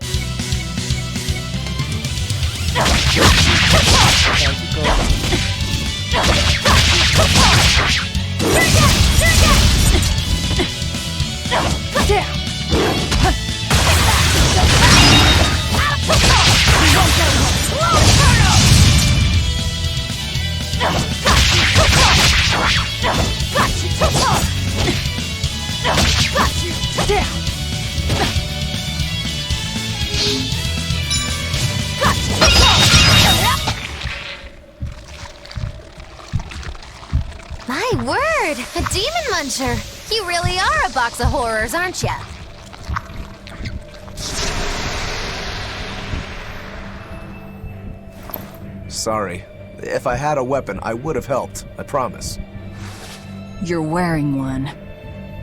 My word, a demon muncher. You really are a box of horrors, aren't ya? Sorry. The If I had a weapon, I would have helped, I promise. You're wearing one.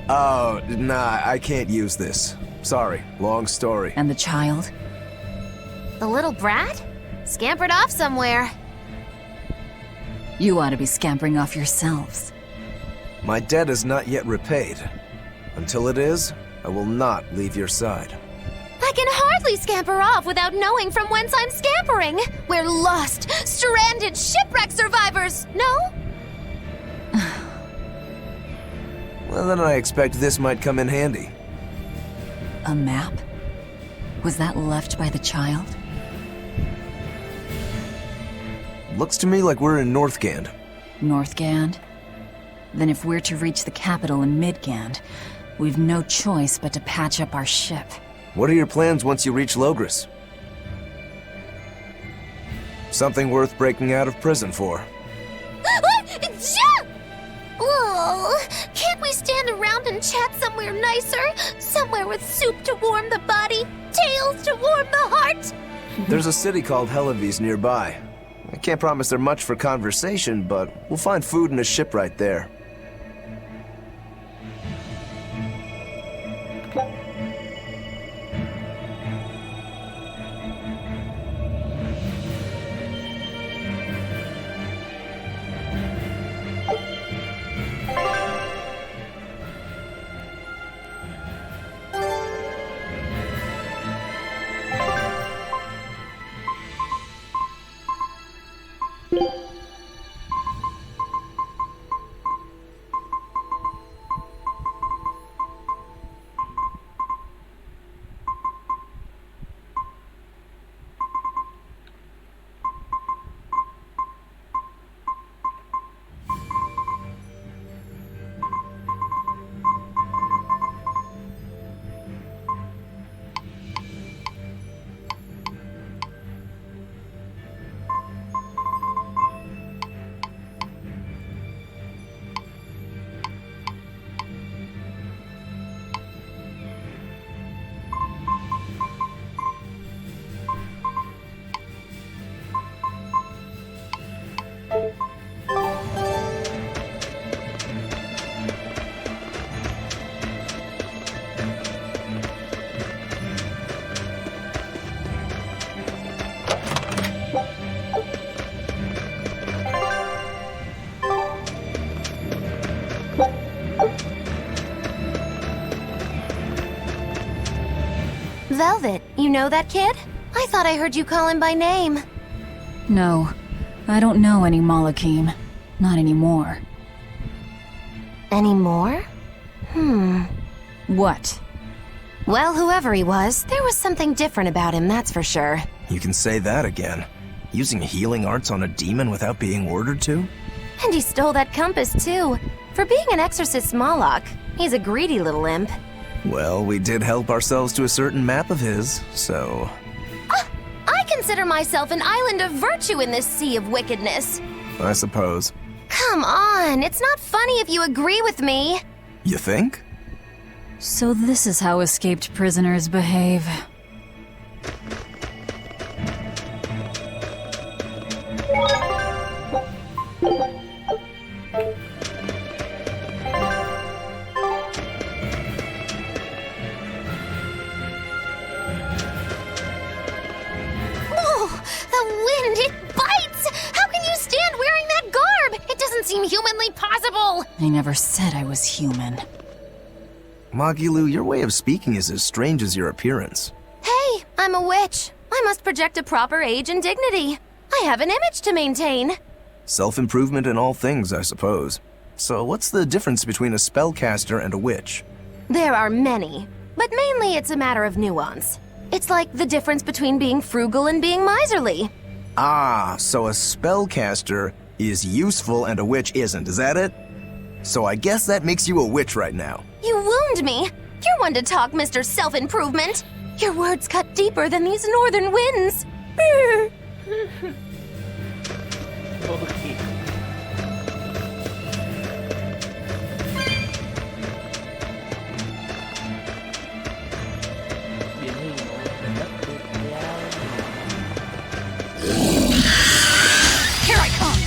Oh, nah, I can't use this. Sorry, long story. And the child? The little brat? Scampered off somewhere. You ought to be scampering off yourselves. My debt is not yet repaid. Until it is, I will not leave your side. I can hardly scamper off without knowing from whence I'm scampering. We're lost, stranded shipwreck survivors, no? Well, then I expect this might come in handy. A map? Was that left by the child? Looks to me like we're in Northgand. Northgand? Then if we're to reach the capital in Midgand, we've no choice but to patch up our ship. What are your plans once you reach Logris? Something worth breaking out of prison for. Oh, can't we stand around and chat somewhere nicer? Somewhere with soup to warm the body, tales to warm the heart? There's a city called Helavis nearby. I can't promise there much for conversation, but we'll find food and a ship right there. Velvet, you know that kid? I thought I heard you call him by name. No, I don't know any Malakim. Not anymore. Anymore? What? Well, whoever he was, there was something different about him, that's for sure. You can say that again. Using healing arts on a demon without being ordered to? And he stole that compass, too. For being an exorcist Moloch, he's a greedy little imp. Well, we did help ourselves to a certain map of his, so... I consider myself an island of virtue in this sea of wickedness. I suppose. Come on, it's not funny if you agree with me. You think? So this is how escaped prisoners behave. Seem humanly possible! I never said I was human. Magilu, your way of speaking is as strange as your appearance. Hey, I'm a witch. I must project a proper age and dignity. I have an image to maintain. Self-improvement in all things, I suppose. So what's the difference between a spellcaster and a witch? There are many, but mainly it's a matter of nuance. It's like the difference between being frugal and being miserly. Ah, so a spellcaster is useful and a witch isn't, is that it? So I guess that makes you a witch right now. You wound me! You're one to talk, Mr. Self-Improvement! Your words cut deeper than these northern winds! Okay. Here I come!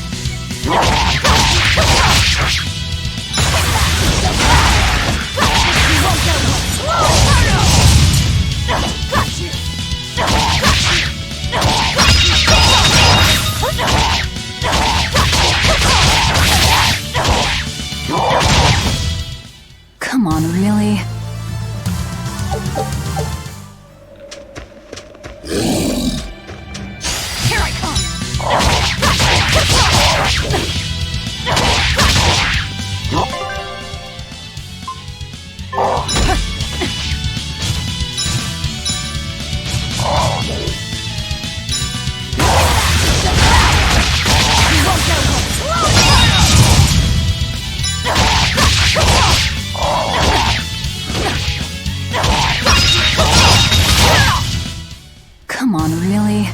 Come on, really?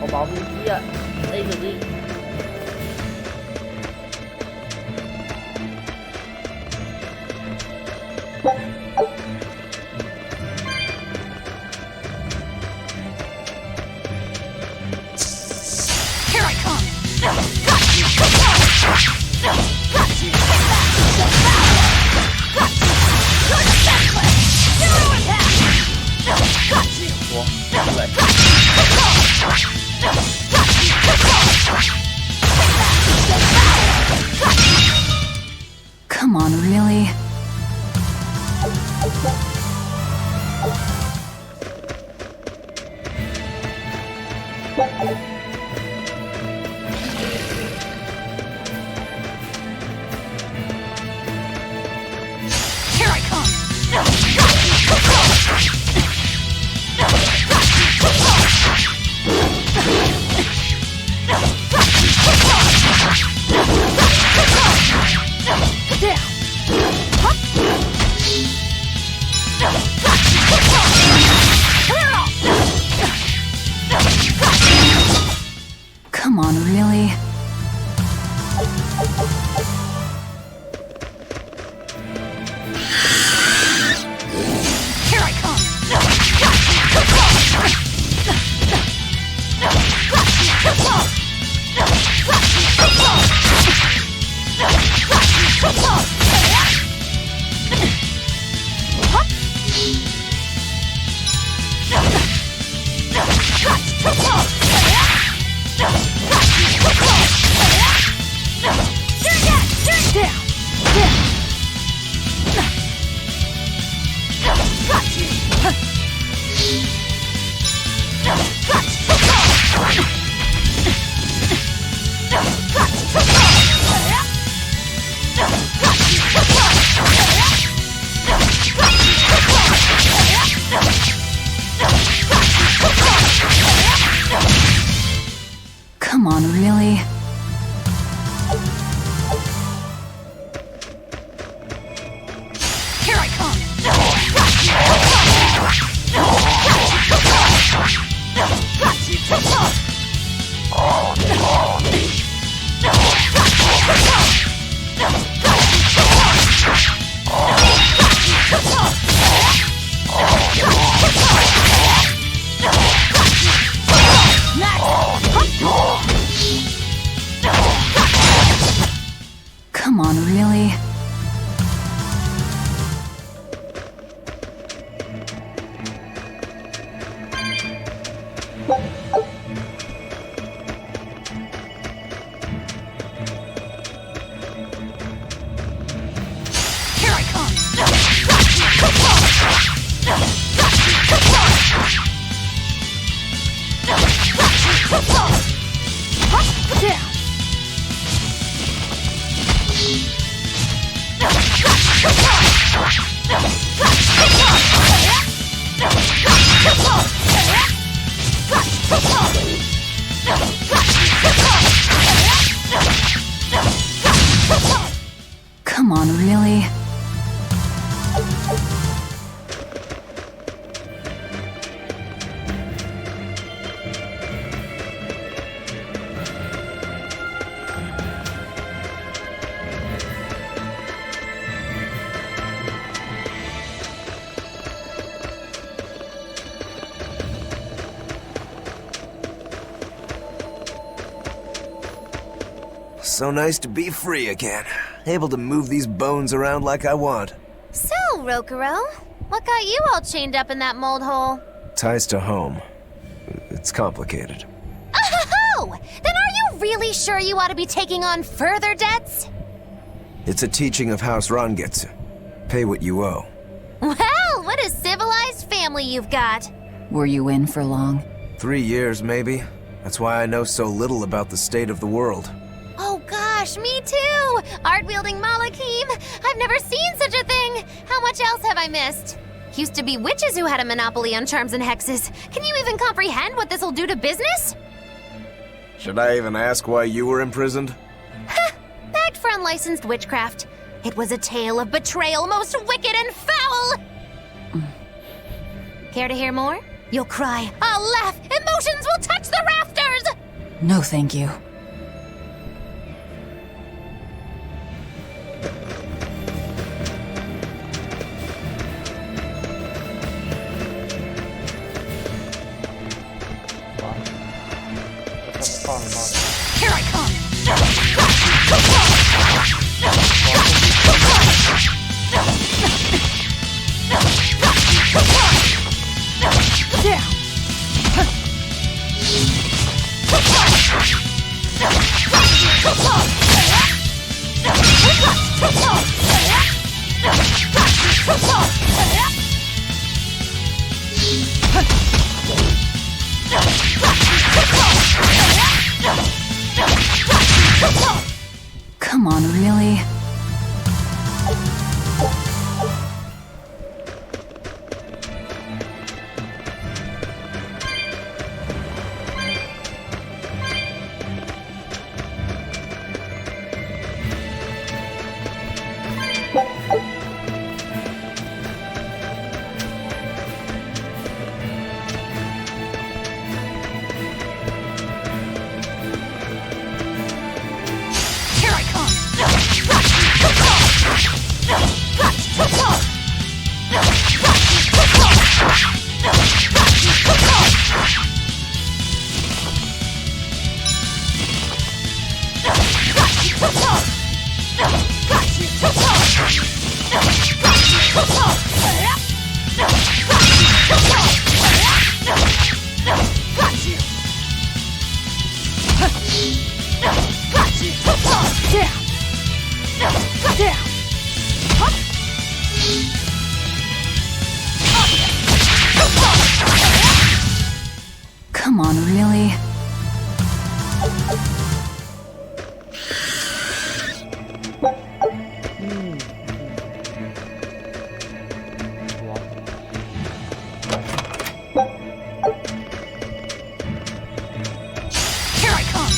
Có báo vị trí ạ. Đây rồi đi. Here I come! Got you! Got you! Got you! You're senseless! Zero impact! Got you! Come on, really? Here I come! Come on, really? Here I come! Come on, really? Here I come! Come on, really? Here I come! Come on, really? So nice to be free again. Able to move these bones around like I want. So, Rokuro, what got you all chained up in that mold hole? Ties to home. It's complicated. Oh! Then are you really sure you ought to be taking on further debts? It's a teaching of House Rangetsu. Pay what you owe. Well, what a civilized family you've got. Were you in for long? 3 years, maybe. That's why I know so little about the state of the world. Oh gosh, me too! Art-wielding Malakim! I've never seen such a thing! How much else have I missed? Used to be witches who had a monopoly on charms and hexes. Can you even comprehend what this'll do to business? Should I even ask why you were imprisoned? Ha! Bagged for unlicensed witchcraft. It was a tale of betrayal most wicked and foul! Care to hear more? You'll cry, I'll laugh, emotions will touch the rafters! No, thank you. Here I come! Come on, really? Here I come! Come on, really? Here I come!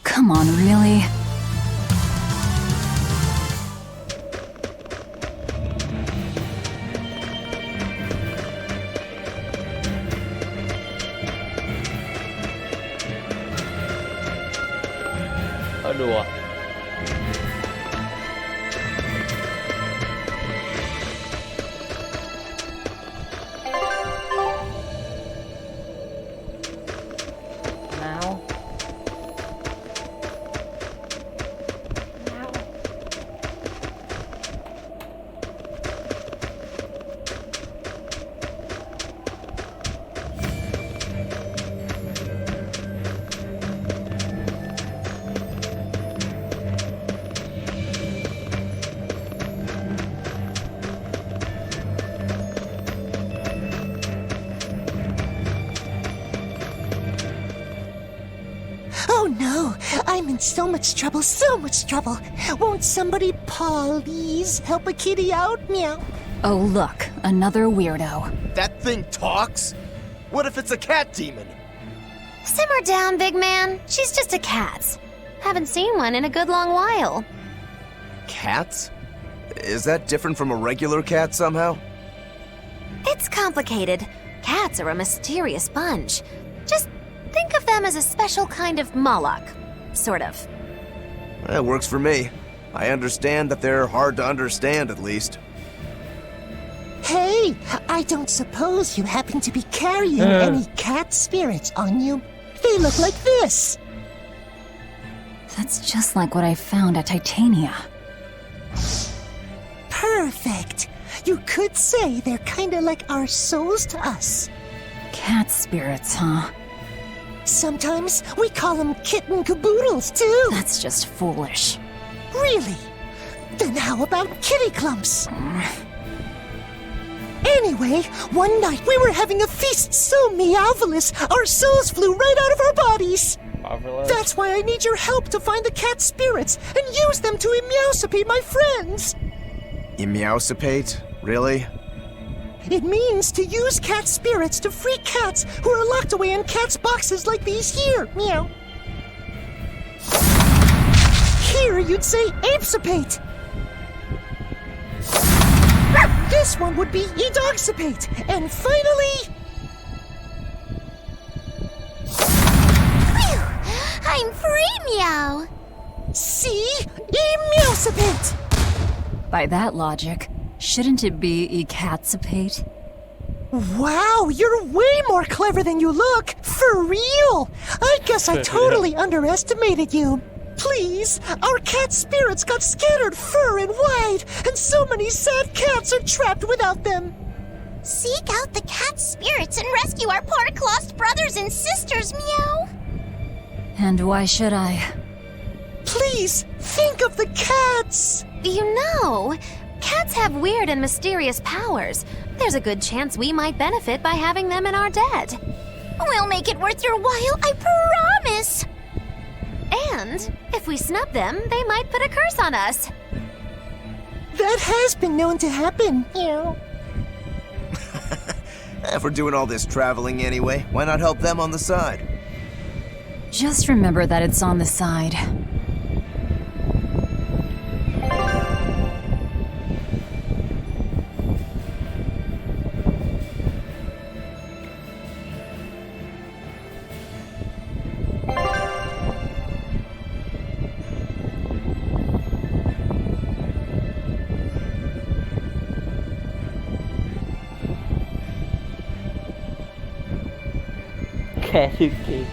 Come on, really? Aduh. Now. Oh no, I'm in so much trouble, so much trouble. Won't somebody please help a kitty out? Meow. Oh, look, Another weirdo. That thing talks? What if it's a cat demon? Simmer down, big man. She's just a cat. Haven't seen one in a good long while. Cats? Is that different from a regular cat somehow? It's complicated. Cats are a mysterious bunch. Just think of them as a special kind of Moloch. Sort of. That works for me. I understand that they're hard to understand, at least. Hey, I don't suppose you happen to be carrying any cat spirits on you? They look like this. That's just like what I found at Titania. Perfect. You could say they're kinda like our souls to us. Cat spirits, huh? Sometimes we call them kitten caboodles, too. That's just foolish. Really? Then how about kitty clumps? Anyway, one night we were having a feast so meowvelous, our souls flew right out of our bodies. Marvelous. That's why I need your help to find the cat spirits and use them to meowsipate my friends. Meowsipate? Really? It means to use cat spirits to free cats who are locked away in cats' boxes like these here. Meow. Here you'd say apesipate. This one would be edogsipate. And finally... Phew! I'm free, meow! See? Meowsipate! By that logic, shouldn't it be ecatsipate? Wow, you're way more clever than you look! For real! I guess I totally underestimated you. Please, our cat spirits got scattered far and wide, and so many sad cats are trapped without them. Seek out the cat spirits and rescue our poor lost brothers and sisters, meow! And why should I? Please, think of the cats! You know, cats have weird and mysterious powers. There's a good chance we might benefit by having them in our debt. We'll make it worth your while, I promise! And if we snub them, they might put a curse on us. That has been known to happen. Meow. If we're doing all this traveling anyway, why not help them on the side? Just remember that it's on the side. Kasuke.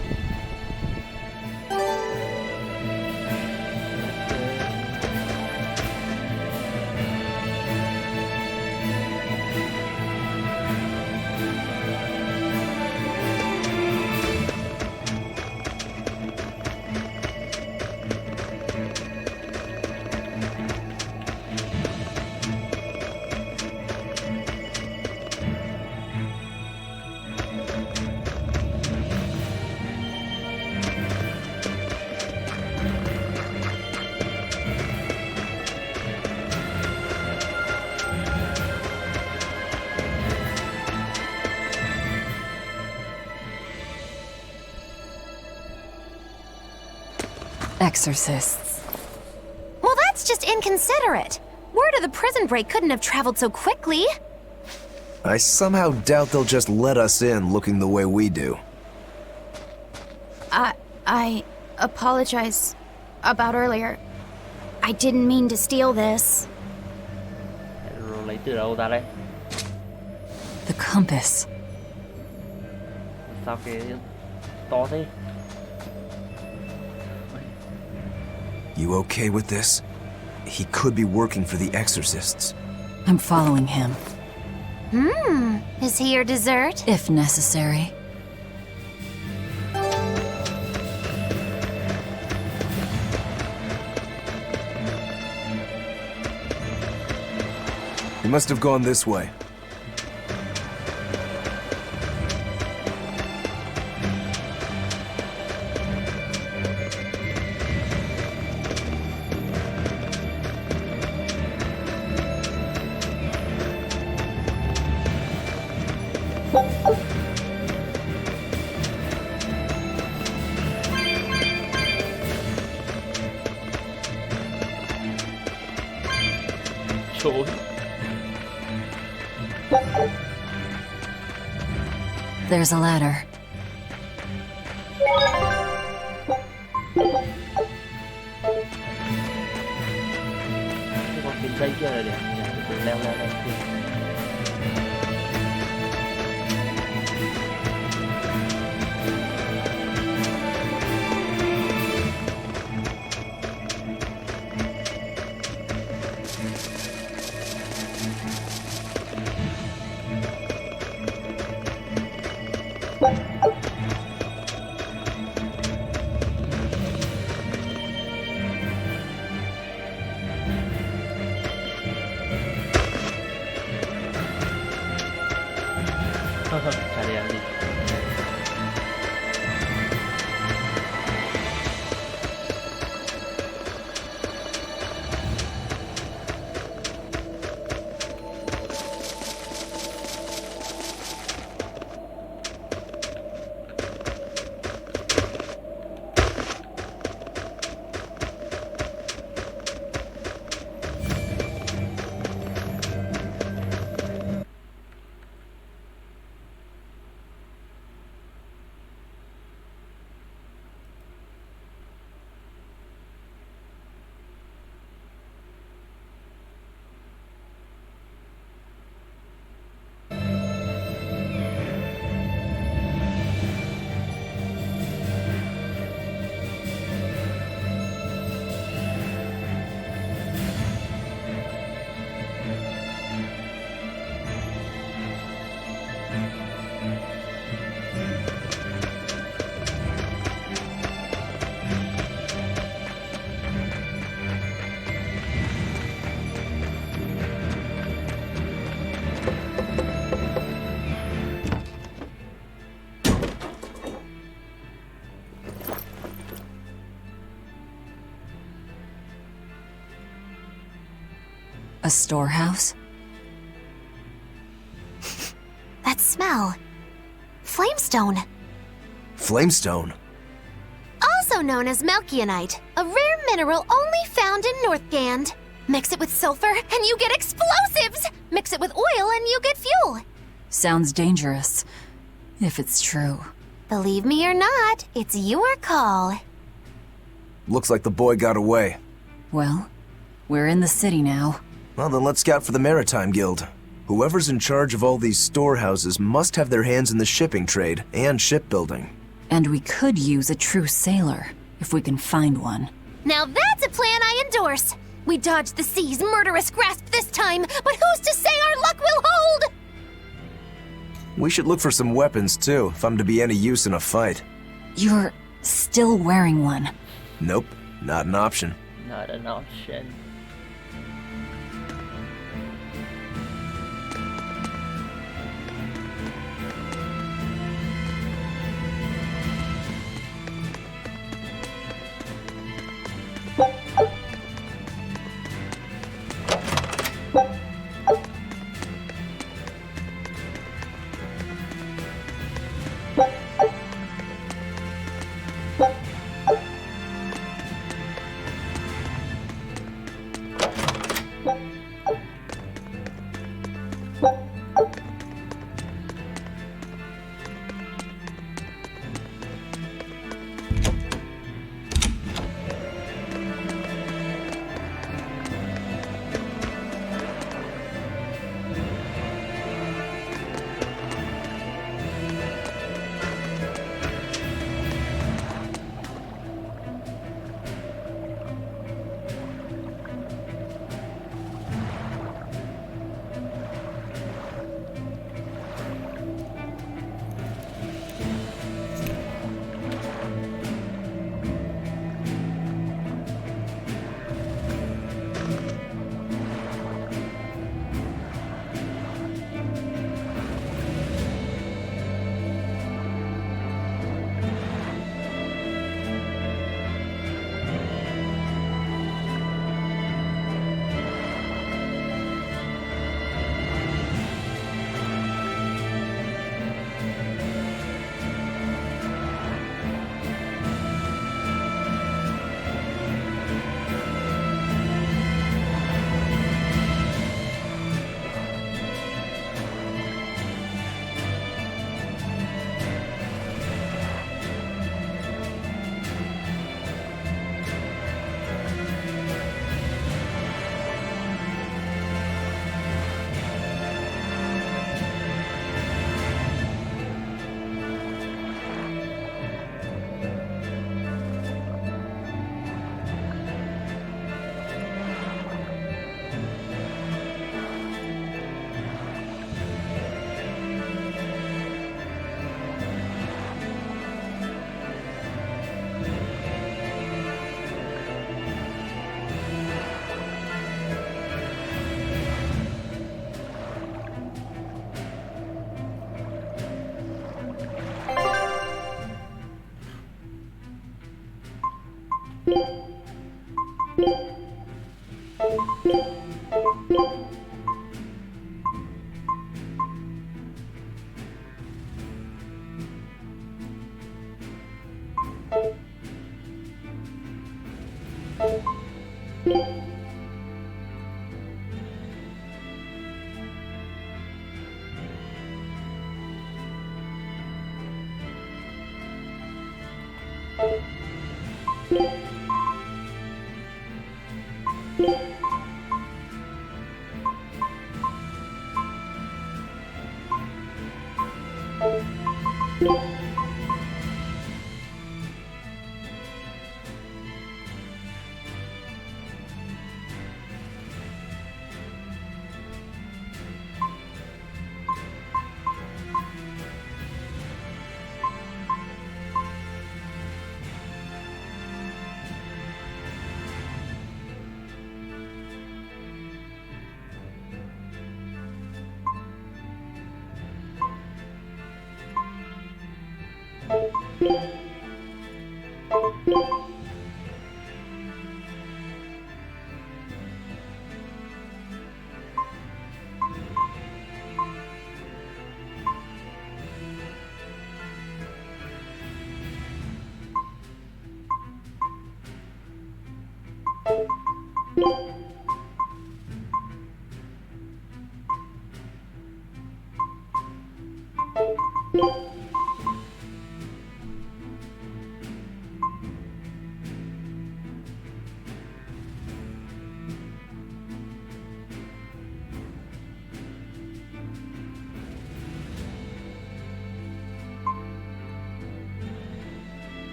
Exorcists. Well, that's just inconsiderate. Word of the prison break couldn't have traveled so quickly. I somehow doubt they'll just let us in looking the way we do. I apologize about earlier. I didn't mean to steal this. Rồi lấy từ đâu ra đây? The compass. Sao cái to thế? You okay with this? He could be working for the exorcists. I'm following him. Is he your dessert? If necessary. He must have gone this way. Trời. There's a ladder. Cái con kiến dây kia là để mình leo lên kia. Cari yang di A storehouse? That smell. Flamestone. Flamestone? Also known as Melkionite, a rare mineral only found in Northgand. Mix it with sulfur and you get explosives! Mix it with oil and you get fuel. Sounds dangerous. If it's true. Believe me or not, it's your call. Looks like the boy got away. Well, we're in the city now. Well, then let's scout for the Maritime Guild. Whoever's in charge of all these storehouses must have their hands in the shipping trade and shipbuilding. And we could use a true sailor, if we can find one. Now that's a plan I endorse. We dodged the sea's murderous grasp this time, but who's to say our luck will hold? We should look for some weapons, too, if I'm to be any use in a fight. You're still wearing one. Nope, not an option. Not an option.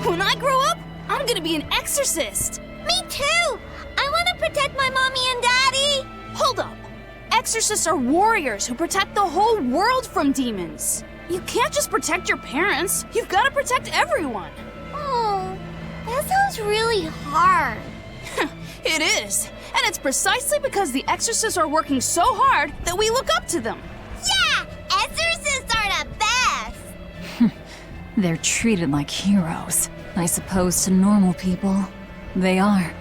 When I grow up, I'm gonna be an exorcist. Me too! I want to protect my mommy and daddy! Hold up. Exorcists are warriors who protect the whole world from demons. You can't just protect your parents. You've got to protect everyone. Oh, that sounds really hard. It is. And it's precisely because the exorcists are working so hard that we look up to them. Yeah! Exorcists are the best! They're treated like heroes. I suppose to normal people, they are.